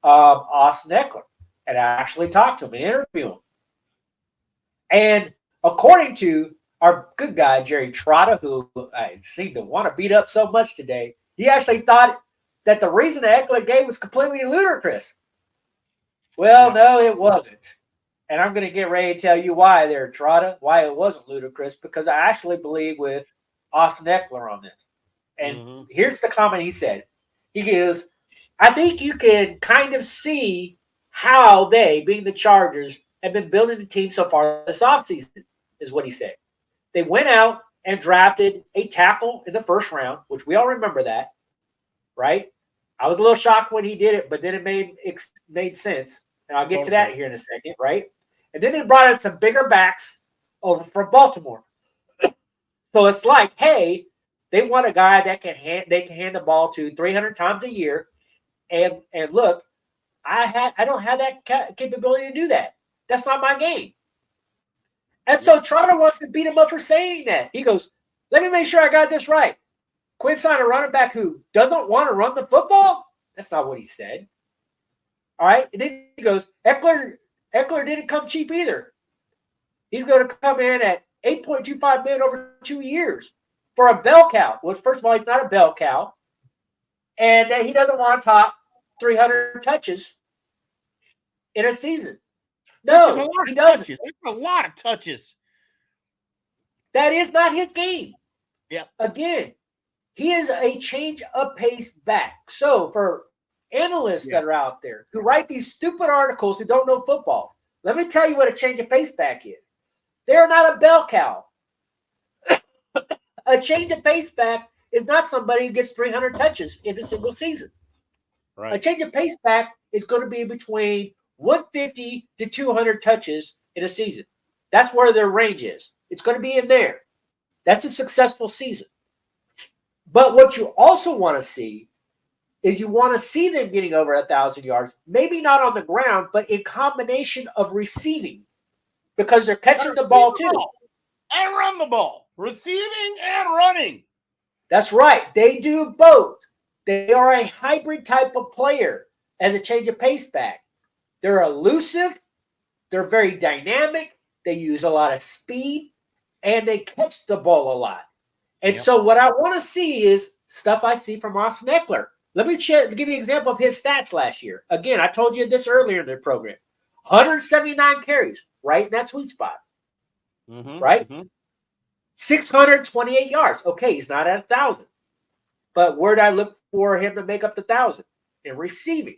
Austin Eckler and actually talk to him and interview him. And according to our good guy, Jerry Trotta, who I seem to want to beat up so much today, he actually thought that the reason that Eckler gave was completely ludicrous. Well, no, it wasn't. And I'm going to get ready to tell you why there, Trotta, why it wasn't ludicrous, because I actually believe with Austin Eckler on this. And here's the comment he said. He goes, I think you can kind of see how they, being the Chargers, have been building the team so far this offseason, is what he said. They went out and drafted a tackle in the first round, which we all remember that, right? I was a little shocked when he did it, but then it made sense. And I'll get to that here in a second, right? And then they brought in some bigger backs over from Baltimore. So it's like, hey, they want a guy that they can hand the ball to 300 times a year. And look, I don't have that capability to do that. That's not my game. And so Trotter wants to beat him up for saying that. He goes, let me make sure I got this right. Quinn signed a running back who doesn't want to run the football? That's not what he said. All right. And then he goes, Eckler didn't come cheap either. He's going to come in at $8.25 million over 2 years for a bell cow. Well, first of all, he's not a bell cow. And he doesn't want to top 300 touches in a season. No, he doesn't. That's a lot of touches. That is not his game. Yeah. Again, he is a change of pace back. So for analysts that are out there who write these stupid articles who don't know football, let me tell you what a change of pace back is. They're not a bell cow. A change of pace back is not somebody who gets 300 touches in a single season. Right. A change of pace back is going to be between 150 to 200 touches in a season. That's where their range is. It's going to be in there. That's a successful season. But what you also want to see is you want to see them getting over 1,000 yards, maybe not on the ground, but in combination of receiving, because they're catching the ball too. And run the ball. Receiving and running. That's right. They do both. They are a hybrid type of player as a change of pace back. They're elusive. They're very dynamic. They use a lot of speed, and they catch the ball a lot. And so what I want to see is stuff I see from Austin Eckler. Let me give you an example of his stats last year. Again, I told you this earlier in the program. 179 carries, right in that sweet spot. Right? 628 yards. Okay, he's not at 1,000. But where did I look for him to make up the 1,000? In receiving.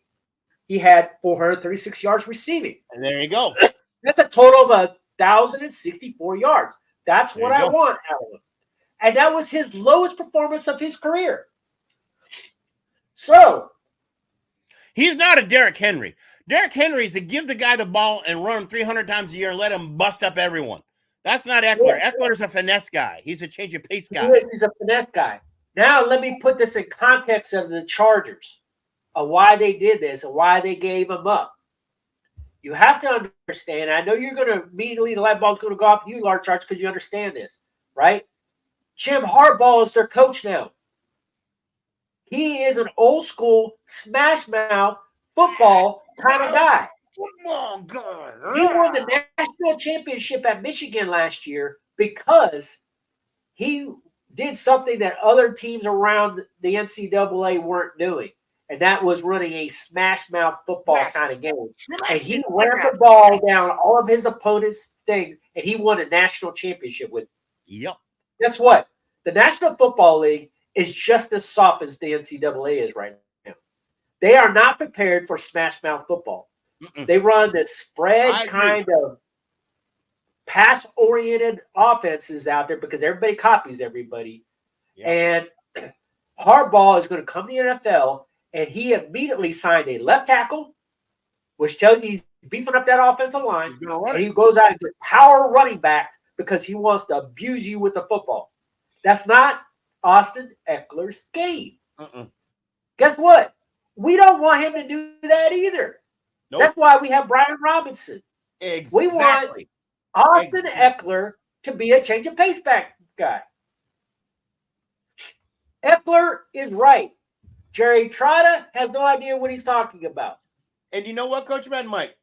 He had 436 yards receiving. And there you go. That's a total of 1,064 yards. That's what I want out of him. And that was his lowest performance of his career. So he's not a Derrick Henry. Derrick Henry is to give the guy the ball and run him 300 times a year and let him bust up everyone. That's not Eckler. Yeah. Eckler's a finesse guy. He's a change of pace guy. He's a finesse guy. Now let me put this in context of the Chargers, of why they did this and why they gave him up. You have to understand, I know you're going to immediately, the light bulb's going to go off you, Large Charge, because you understand this, right? Jim Harbaugh is their coach now. He is an old school smash mouth football kind of guy. Football guy. He won the national championship at Michigan last year because he did something that other teams around the NCAA weren't doing, and that was running a smash mouth football kind of game. And he ran the ball down all of his opponents' things, and he won a national championship with it. Yep. Guess what? The National Football League is just as soft as the NCAA is right now. They are not prepared for smash mouth football. They run this spread kind of pass-oriented offenses out there because everybody copies everybody. Yep. And Harbaugh is going to come to the NFL, and he immediately signed a left tackle, which tells you he's beefing up that offensive line. And he goes out and gets power running backs because he wants to abuse you with the football. That's not Austin Eckler's game. Guess what? We don't want him to do that either. Nope. That's why we have Brian Robinson. Exactly. We want Austin Eckler to be a change of pace back guy. Eckler is right. Jerry Trotta has no idea what he's talking about. And you know what, Coach Mad Mike?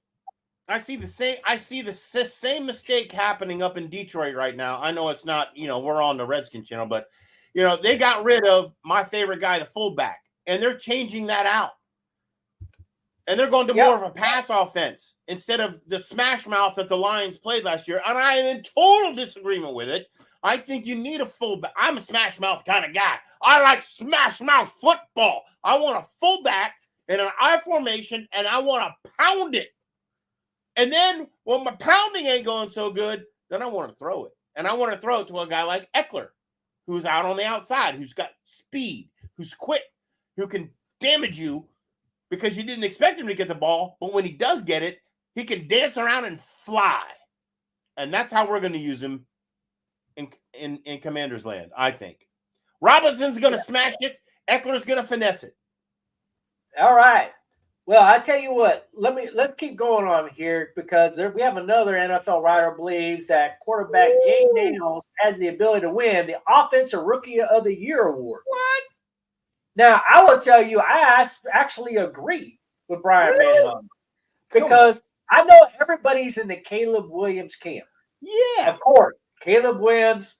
I see the same mistake happening up in Detroit right now. I know it's not, we're on the Redskins channel, but they got rid of my favorite guy, the fullback, and they're changing that out. And they're going to more of a pass offense instead of the smash mouth that the Lions played last year. And I am in total disagreement with it. I think you need a fullback. I'm a smash mouth kind of guy. I like smash mouth football. I want a fullback in an I formation, and I want to pound it. And then when my pounding ain't going so good, then I want to throw it. And I want to throw it to a guy like Eckler, who's out on the outside, who's got speed, who's quick, who can damage you because you didn't expect him to get the ball. But when he does get it, he can dance around and fly. And that's how we're going to use him in Commander's Land, I think. Robinson's going to smash it. Eckler's going to finesse it. All right. Well, I tell you what, let's keep going on here because we have another NFL writer believes that quarterback Jane Daniels has the ability to win the Offensive Rookie of the Year award. What? Now, I will tell you, I actually agree with Brian Manning on that because I know everybody's in the Caleb Williams camp. Yeah. Of course, Caleb Williams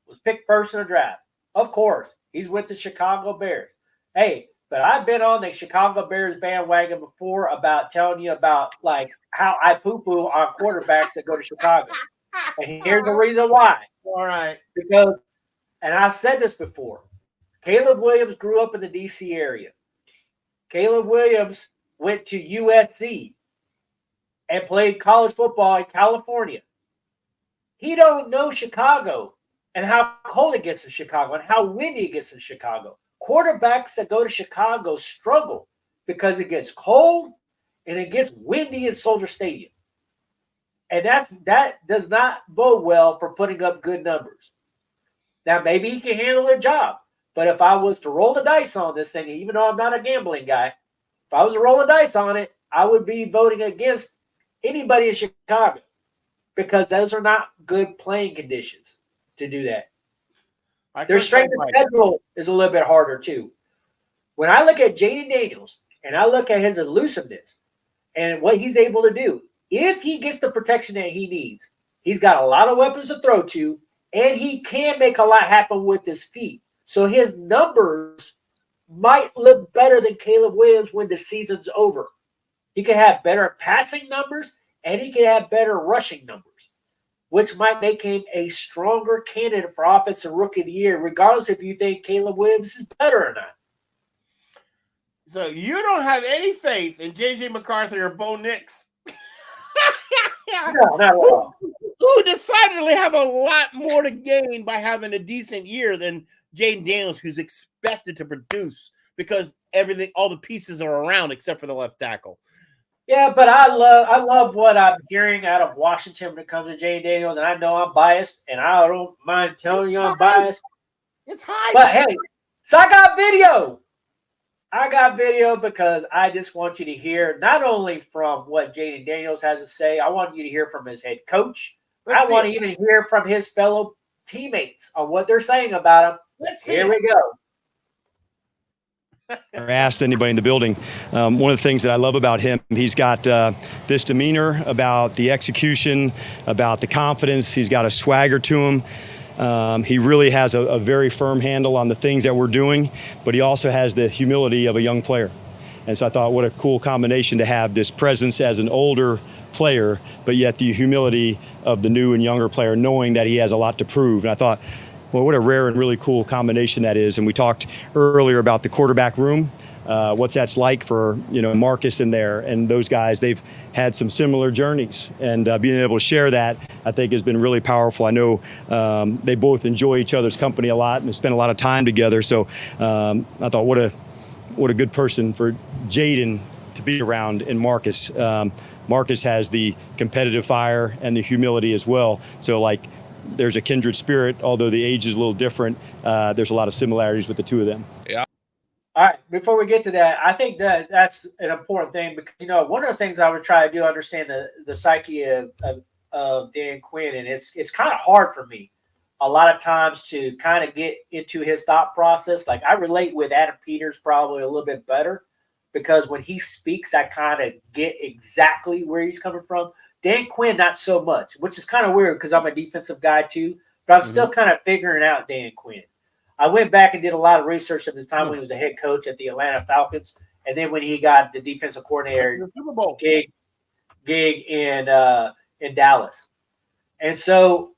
was picked first in the draft. Of course, he's with the Chicago Bears. Hey, but I've been on the Chicago Bears bandwagon before about telling you about like how I poo-poo on quarterbacks that go to Chicago. And here's the reason why. All right. Because, and I've said this before, Caleb Williams grew up in the D.C. area. Caleb Williams went to USC and played college football in California. He don't know Chicago and how cold it gets in Chicago and how windy it gets in Chicago. Quarterbacks that go to Chicago struggle because it gets cold and it gets windy in Soldier Stadium. And that does not bode well for putting up good numbers. Now, maybe he can handle the job, but if I was to roll the dice on this thing, even though I'm not a gambling guy, if I was to roll the dice on it, I would be voting against anybody in Chicago because those are not good playing conditions to do that. Their strength of schedule is a little bit harder too. When I look at Jaden Daniels and I look at his elusiveness and what he's able to do, if he gets the protection that he needs, he's got a lot of weapons to throw to, and he can make a lot happen with his feet. So his numbers might look better than Caleb Williams when the season's over. He can have better passing numbers, and he can have better rushing numbers, which might make him a stronger candidate for Offensive Rookie of the Year, regardless if you think Caleb Williams is better or not. So you don't have any faith in J.J. McCarthy or Bo Nix? No, not at all. Who decidedly have a lot more to gain by having a decent year than Jaden Daniels, who's expected to produce because all the pieces are around except for the left tackle. Yeah, but I love what I'm hearing out of Washington when it comes to Jane Daniels, and I know I'm biased, and I don't mind telling you I'm biased. It's high. But hey, so I got video. Because I just want you to hear not only from what Jaden Daniels has to say, I want you to hear from his head coach. I want to even hear from his fellow teammates on what they're saying about him. Here we go. Or asked anybody in the building. One of the things that I love about him, he's got this demeanor about the execution, about the confidence. He's got a swagger to him. He really has a very firm handle on the things that we're doing, but he also has the humility of a young player. And so I thought, what a cool combination to have this presence as an older player, but yet the humility of the new and younger player, knowing that he has a lot to prove. And I thought, well, what a rare and really cool combination that is. And we talked earlier about the quarterback room, what's that's like for Marcus in there and those guys. They've had some similar journeys, and being able to share that, I think, has been really powerful. I know they both enjoy each other's company a lot and spend a lot of time together. So I thought, what a good person for Jaden to be around in Marcus. Marcus has the competitive fire and the humility as well. So there's a kindred spirit, although the age is a little different. There's a lot of similarities with the two of them. Yeah. All right, before we get to that, I think that's an important thing because, one of the things I would try to do understand the psyche of Dan Quinn, and it's kind of hard for me a lot of times to kind of get into his thought process. Like I relate with Adam Peters probably a little bit better because when he speaks, I kind of get exactly where he's coming from. Dan Quinn, not so much, which is kind of weird because I'm a defensive guy too, but I'm still kind of figuring out Dan Quinn. I went back and did a lot of research at the time when he was a head coach at the Atlanta Falcons, and then when he got the defensive coordinator gig in Dallas. And so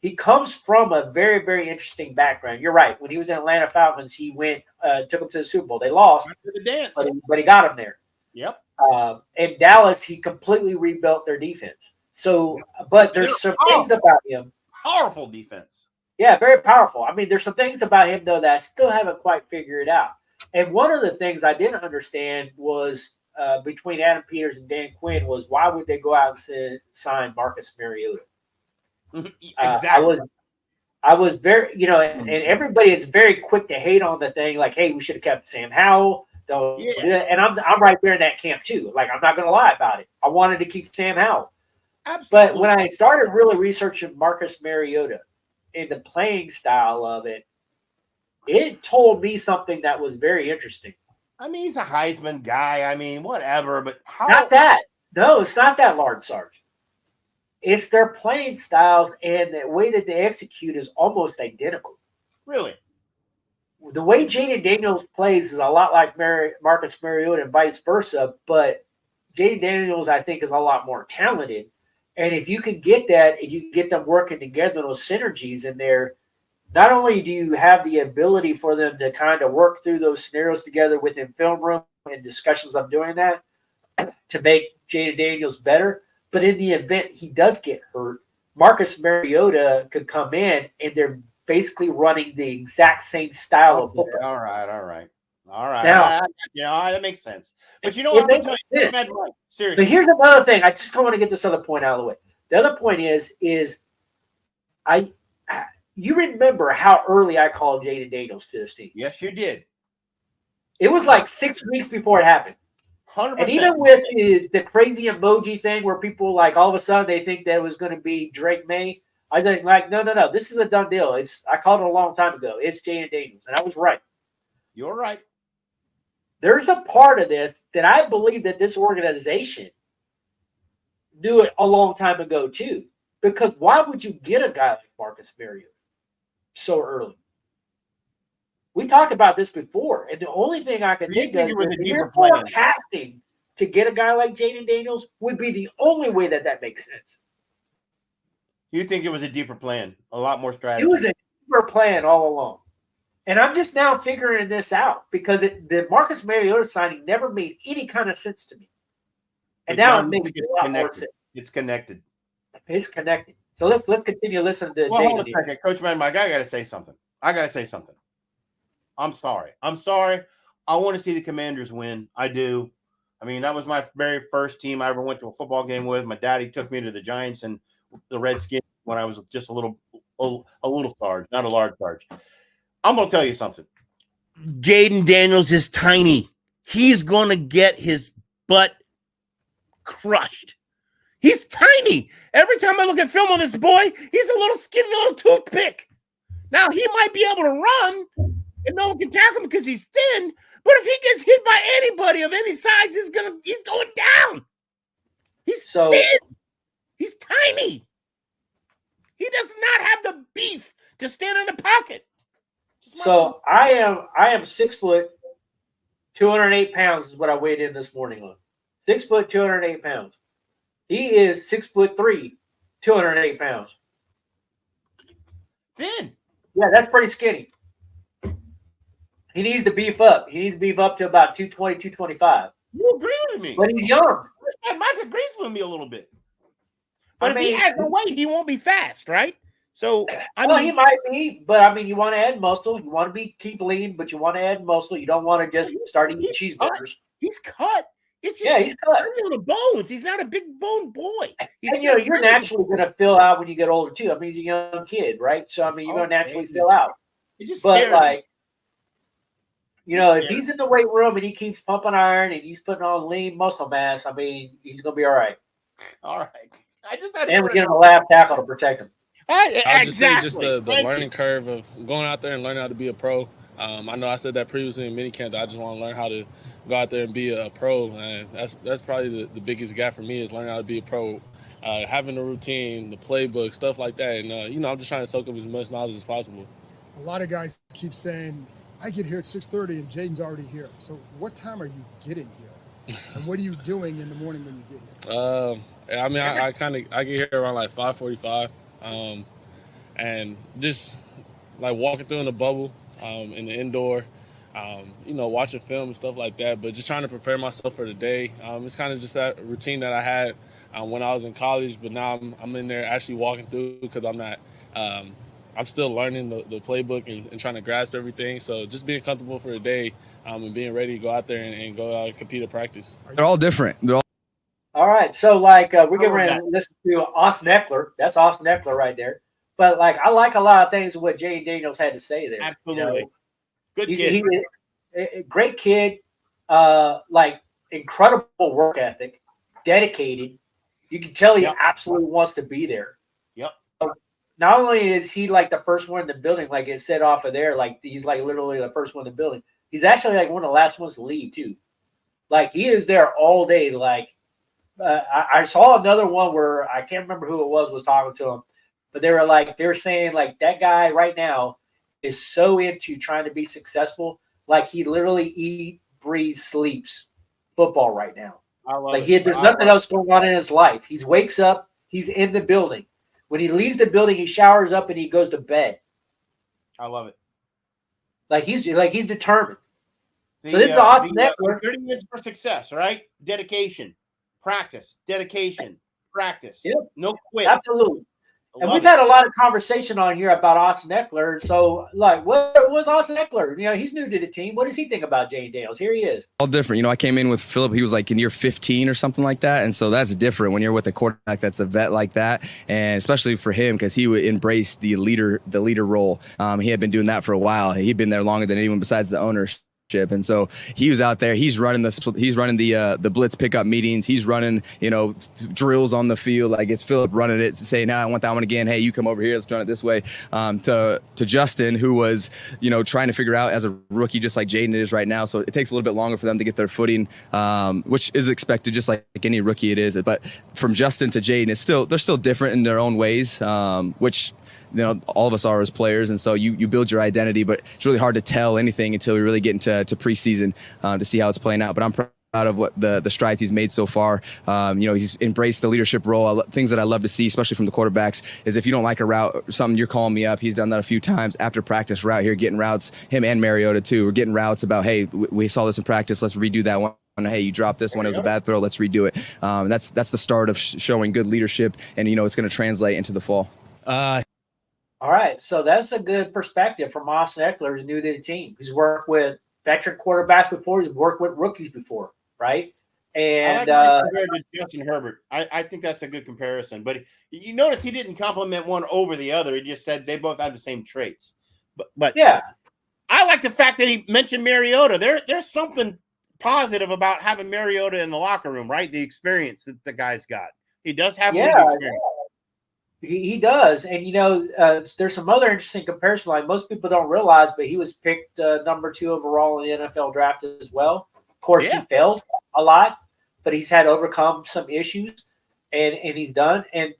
he comes from a very, very interesting background. You're right. When he was in Atlanta Falcons, he took them to the Super Bowl. They lost, but he got them there. Yep. In Dallas, he completely rebuilt their defense. So, but there's some things about him. Powerful defense. Yeah, very powerful. I mean, there's some things about him, though, that I still haven't quite figured out. And one of the things I didn't understand was between Adam Peters and Dan Quinn was why would they go out and sign Marcus Mariota? Exactly. I was very, and everybody is very quick to hate on the thing like, hey, we should have kept Sam Howell. Don't Yeah. do that. And I'm right there in that camp too. Like, I'm not going to lie about it. I wanted to keep Sam Howell. Absolutely. But when I started really researching Marcus Mariota and the playing style of it, it told me something that was very interesting. I mean, he's a Heisman guy. I mean, whatever, but how? Not that. No, it's not that, Large Sarge. It's their playing styles, and the way that they execute is almost identical. Really? The way Jaden Daniels plays is a lot like Marcus Mariota and vice versa, but Jaden Daniels, I think, is a lot more talented. And if you can get that and you get them working together, those synergies in there, not only do you have the ability for them to kind of work through those scenarios together within film room and discussions of doing that to make Jaden Daniels better, but in the event he does get hurt, Marcus Mariota could come in and they're basically running the exact same style of football. All right. Now, that makes sense. But you know it what? makes sense. Seriously. But here's another thing. I just don't want to get this other point out of the way. The other point is you remember how early I called Jaden Daniels to this team. Yes, you did. It was like 6 weeks before it happened. 100%. And even with the crazy emoji thing where people like all of a sudden they think that it was going to be Drake May, I was like, no, this is a done deal. I called it a long time ago. It's Jaden Daniels, and I was right. You're right. There's a part of this that I believe that this organization knew it a long time ago too. Because why would you get a guy like Marcus Mariota so early? We talked about this before, and the only thing I can think of is if you're forecasting to get a guy like Jaden Daniels would be the only way that makes sense. You think it was a deeper plan, a lot more strategy. It was a deeper plan all along. And I'm just now figuring this out because the Marcus Mariota signing never made any kind of sense to me. And now it makes a lot more sense. It's connected. It's connected. So let's continue listening to Hold a Jaden. second. Coach Man, I got to say something. I'm sorry. I want to see the Commanders win. I do. I mean, that was my very first team I ever went to a football game with. My daddy took me to the Giants and the Redskins when I was just a little Sarge, not a large Sarge. I'm going to tell you something. Jaden Daniels is tiny. He's going to get his butt crushed. He's tiny. Every time I look at film on this boy, he's a little skinny little toothpick. Now, he might be able to run, and no one can tackle him because he's thin. But if he gets hit by anybody of any size, he's going down. He's thin. He's tiny. He does not have the beef to stand in the pocket. So I am 6 foot, 208 pounds is what I weighed in this morning on. 6 foot, 208 pounds. He is 6'3", 208 pounds. Thin. Yeah, that's pretty skinny. He needs to beef up. He needs to beef up to about 220, 225. You agree with me. But he's young. Mike agrees with me a little bit. But if he has the weight, he won't be fast, right? So he might be, but I mean, you want to add muscle. You want to keep lean, but you want to add muscle. You don't want to just start eating cheeseburgers. He's cut. It's just he's cut. Little bones. He's not a big bone boy. And you're naturally going to fill out when you get older too. I mean, he's a young kid, right? So I mean, you're going to naturally fill out. But like, if he's in the weight room and he keeps pumping iron and he's putting on lean muscle mass, I mean, he's going to be all right. All right. And we get him a lab tackle to protect him. I just say just the learning curve of going out there and learning how to be a pro. I know I said that previously in minicamp that I just want to learn how to go out there and be a pro. And that's probably the biggest gap for me is learning how to be a pro. Having the routine, the playbook, stuff like that. And, I'm just trying to soak up as much knowledge as possible. A lot of guys keep saying, I get here at 6:30 and Jaden's already here. So what time are you getting here? And what are you doing in the morning when you get here? I mean, I get here around like 5:45. And just like walking through in the bubble, in the indoor, watching film and stuff like that, but just trying to prepare myself for the day. It's kind of just that routine that I had when I was in college, but now I'm in there actually walking through because I'm still learning the playbook and trying to grasp everything. So just being comfortable for the day and being ready to go out there and go out and compete at practice. They're all different. All right, so we're getting ready to listen to Austin Eckler. That's Austin Eckler right there. But I like a lot of things of what Jaden Daniels had to say there. Absolutely. Good kid. He's a great kid. like incredible work ethic, dedicated. You can tell he absolutely wants to be there. Yep. Not only is he like the first one in the building, like it said off of there, like he's like literally the first one in the building. He's actually like one of the last ones to leave too. Like he is there all day. Like I saw another one where I can't remember who it was talking to him, but they were saying like that guy right now is so into trying to be successful. Like he literally eats, breathes, sleeps football right now. I love like it. there's nothing else going on in his life. He wakes up, he's in the building. When he leaves the building, he showers up and he goes to bed. I love it. Like he's determined. So this is Austin Eckler. 30 minutes for success, right? Dedication, practice, dedication, practice. Yep. No quit. Absolutely. And we've had a lot of conversation on here about Austin Eckler. So, like, what was Austin Eckler? You know, he's new to the team. What does he think about Jane Daniels? Here he is. All different. You know, I came in with Philip. He was like in year 15 or something like that. And so that's different when you're with a quarterback that's a vet like that. And especially for him, because he would embrace the leader role. He had been doing that for a while. He'd been there longer than anyone besides the owners. And so he was out there. He's running the blitz pickup meetings. He's running, drills on the field. Like it's Philip running it to say, "Now I want that one again. Hey, you come over here. Let's run it this way." To Justin, who was, trying to figure out as a rookie, just like Jaden is right now. So it takes a little bit longer for them to get their footing, which is expected, just like any rookie it is. But from Justin to Jaden, they're still different in their own ways, which. All of us are as players, and so you build your identity, but it's really hard to tell anything until we really get into preseason to see how it's playing out. But I'm proud of what the strides he's made so far. He's embraced the leadership role. Things that I love to see, especially from the quarterbacks, is if you don't like a route or something, you're calling me up. He's done that a few times after practice route here, getting routes, him and Mariota too. We're getting routes about, hey, we saw this in practice. Let's redo that one. Hey, you dropped this one. It was a bad throw. Let's redo it. That's the start of showing good leadership, and it's going to translate into the fall. All right, so that's a good perspective from Austin Eckler, who's new to the team. He's worked with veteran quarterbacks before. He's worked with rookies before, right? And compared to Justin Herbert, I think that's a good comparison. But you notice he didn't compliment one over the other. He just said they both have the same traits. But yeah, I like the fact that he mentioned Mariota. There's something positive about having Mariota in the locker room, right? The experience that the guy's got. He does have league experience. He does. And, there's some other interesting comparison. Like most people don't realize, but he was picked number 2 overall in the NFL draft as well. Of course, he failed a lot, but he's had to overcome some issues, and he's done. And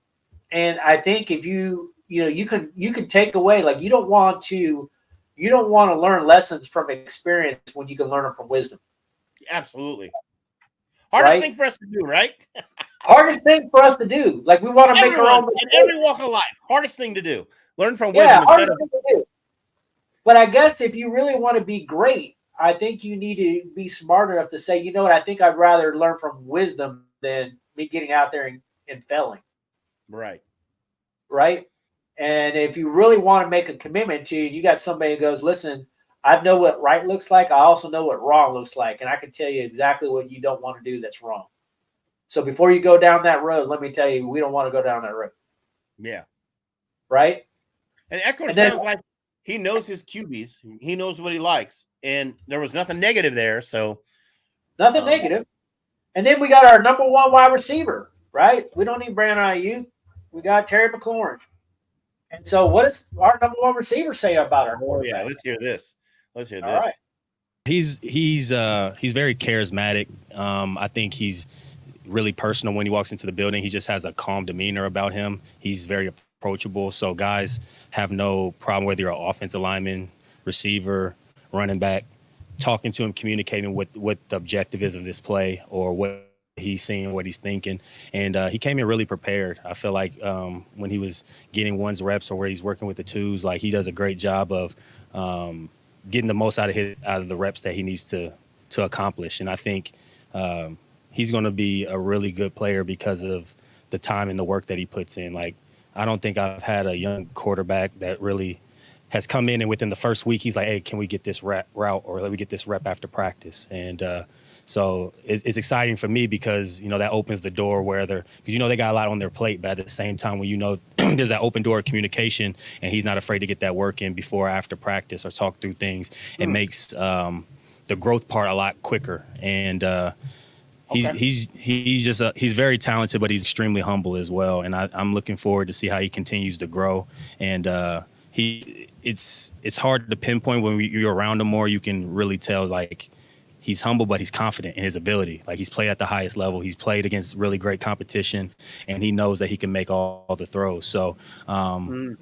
I think if you can take away, like you don't want to learn lessons from experience when you can learn them from wisdom. Absolutely. Hardest thing for us to do, right? Hardest thing for us to do. Like we want to make our own in every walk of life. Hardest thing to do. Learn from wisdom. Hardest thing to do. But I guess if you really want to be great, I think you need to be smart enough to say, you know what, I think I'd rather learn from wisdom than me getting out there and failing. Right. Right. And if you really want to make a commitment to you got somebody who goes, listen, I know what right looks like. I also know what wrong looks like. And I can tell you exactly what you don't want to do that's wrong. So before you go down that road, let me tell you, we don't want to go down that road. Yeah. Right? And Eckler sounds like he knows his QBs. He knows what he likes. And there was nothing negative there. So nothing negative. And then we got our number 1 wide receiver, right? We don't need Brandon Ayuk. We got Terry McLaurin. And so what does our number 1 receiver say about our quarterback? Yeah, let's hear this. All right. He's very charismatic. I think he's really personal when he walks into the building. He just has a calm demeanor about him. He's very approachable. So guys have no problem whether you're an offensive lineman, receiver, running back, talking to him, communicating what the objective is of this play or what he's seeing, what he's thinking. And he came in really prepared. I feel like when he was getting 1's reps or where he's working with the 2s, like he does a great job of getting the most out of the reps that he needs to accomplish. And I think he's going to be a really good player because of the time and the work that he puts in. Like, I don't think I've had a young quarterback that really has come in and within the first week, he's like, hey, can we get this route or let me get this rep after practice? And so it's exciting for me because, that opens the door because, they got a lot on their plate. But at the same time, when there's that open door of communication and he's not afraid to get that work in before or after practice or talk through things, it makes the growth part a lot quicker. And he's very talented, but he's extremely humble as well. And I'm looking forward to see how he continues to grow. And it's hard to pinpoint when you're around him more. You can really tell, like, he's humble, but he's confident in his ability. Like, he's played at the highest level. He's played against really great competition, and he knows that he can make all the throws. So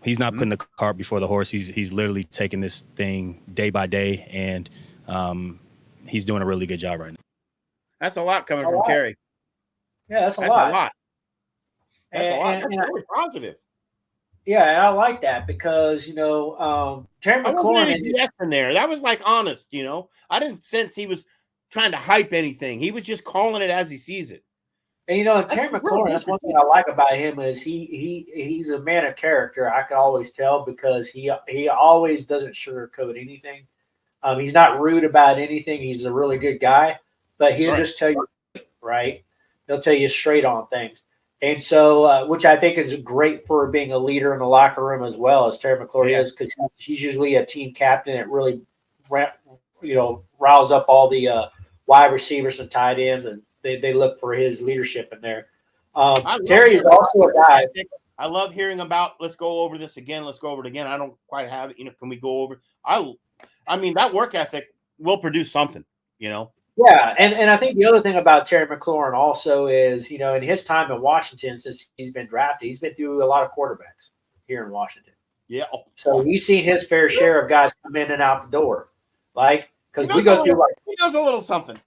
he's not putting the cart before the horse. He's literally taking this thing day by day, and he's doing a really good job right now. That's a lot coming from Kerry. Yeah, that's a lot. That's a lot. That's really positive. Yeah, and I like that because, Terry McLaurin in there. That was like honest, I didn't sense he was trying to hype anything. He was just calling it as he sees it. And Terry McLaurin, that's one thing I like about him is he's a man of character. I can always tell because he always doesn't sugarcoat anything. He's not rude about anything. He's a really good guy, but he'll just tell you right. He'll tell you straight on things. And so, which I think is great for being a leader in the locker room as well as Terry McLaurin is, because he's usually a team captain. It really, riles up all the wide receivers and tight ends, and they look for his leadership in there. Terry is also a guy. I love hearing about. Let's go over this again. Let's go over it again. I don't quite have it. Can we go over? I mean, that work ethic will produce something. Yeah, and I think the other thing about Terry McLaurin also is, in his time in Washington, since he's been drafted, he's been through a lot of quarterbacks here in Washington. Yeah. So he's seen his fair share of guys come in and out the door. Because we go through he knows a little something.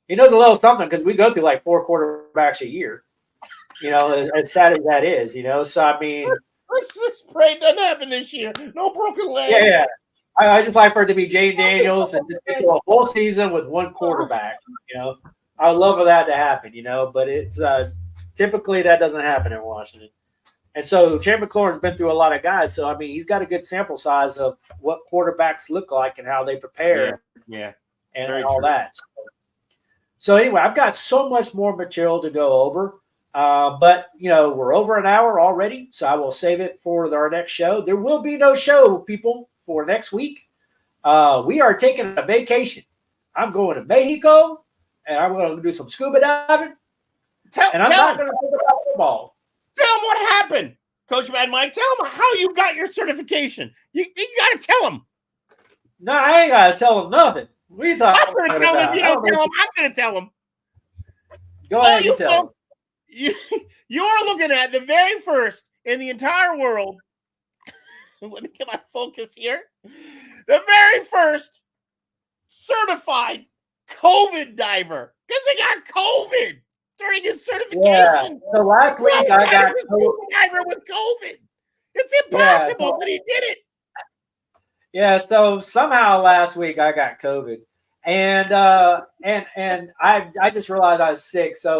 He knows a little something because we go through 4 quarterbacks a year. As sad as that is, So, I mean. Let's pray it doesn't happen this year. No broken legs. Yeah. I just like for it to be Jay Daniels and just get to a whole season with one quarterback. I would love for that to happen. But it's typically that doesn't happen in Washington. And so Terry McLaurin's been through a lot of guys. So I mean, he's got a good sample size of what quarterbacks look like and how they prepare. Yeah. And all that. So anyway, I've got so much more material to go over. But we're over an hour already, so I will save it for our next show. There will be no show, people, for next week. We are taking a vacation. I'm going to Mexico, and I'm going to do some scuba diving. I'm not going to talk about football. Tell them what happened, Coach Mad Mike. Tell them how you got your certification. You got to tell them. No, I ain't got to tell them nothing. What are you talking I'm going to tell them if you don't tell them. I'm going to tell them. Go ahead and tell them. You're looking at the very first in the entire world. Let me get my focus here. The very first certified COVID diver because they got COVID during his certification. Yeah. So last week I got COVID diver with COVID. It's impossible, but he did it. Yeah. So somehow last week I got COVID, and I just realized I was sick. So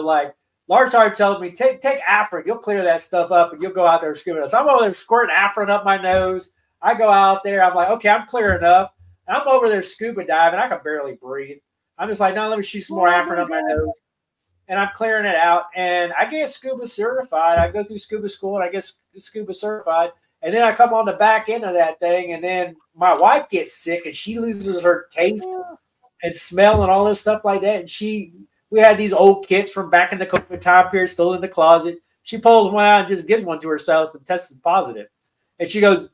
Lars started telling me, take Afrin. You'll clear that stuff up, and you'll go out there scuba. So I'm over there squirting Afrin up my nose. I go out there. I'm like, okay, I'm clear enough. And I'm over there scuba diving. I can barely breathe. I'm just like, no, let me shoot some more Afrin up my nose. And I'm clearing it out. And I get scuba certified. I go through scuba school, and I get scuba certified. And then I come on the back end of that thing, and then my wife gets sick, and she loses her taste and smell and all this stuff like that. And we had these old kits from back in the COVID time period still in the closet. She pulls one out and just gives one to herself and tests positive. And she goes,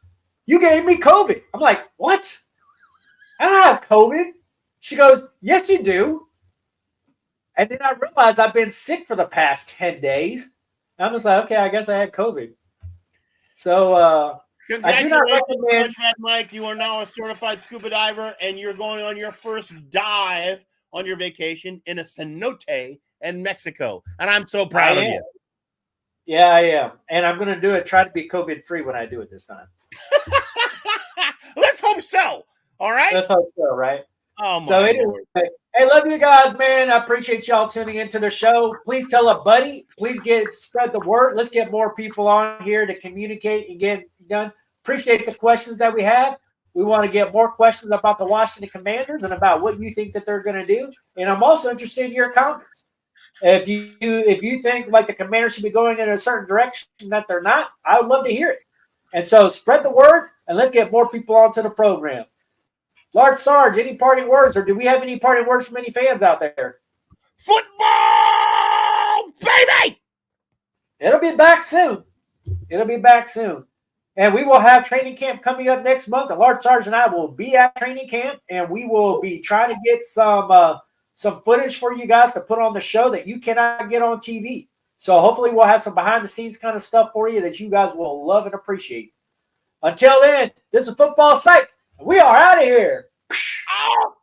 "You gave me COVID." I'm like, "What? I don't have COVID." She goes, "Yes, you do." And then I realized I've been sick for the past 10 days. And I'm just like, okay, I guess I had COVID. So congratulations, Coach Mad Mike. You are now a certified scuba diver, and you're going on your first dive on your vacation in a cenote in Mexico. And I'm so proud of you. Yeah, I am. And I'm going to do it, try to be COVID-free when I do it this time. Let's hope so. All right? Let's hope so, right? Oh, my so anyway, hey, love you guys, man. I appreciate y'all tuning into the show. Please tell a buddy. Please spread the word. Let's get more people on here to communicate and get done. Appreciate the questions that we have. We want to get more questions about the Washington Commanders and about what you think that they're going to do. And I'm also interested in your comments. If you think like the Commanders should be going in a certain direction that they're not, I would love to hear it. And so spread the word and let's get more people onto the program. Large Sarge, any parting words, or do we have any parting words from any fans out there? Football, baby! It'll be back soon. It'll be back soon. And we will have training camp coming up next month. And Large Sarge and I will be at training camp, and we will be trying to get some footage for you guys to put on the show that you cannot get on TV. So hopefully we'll have some behind-the-scenes kind of stuff for you that you guys will love and appreciate. Until then, this is Football Psych. We are out of here. Out!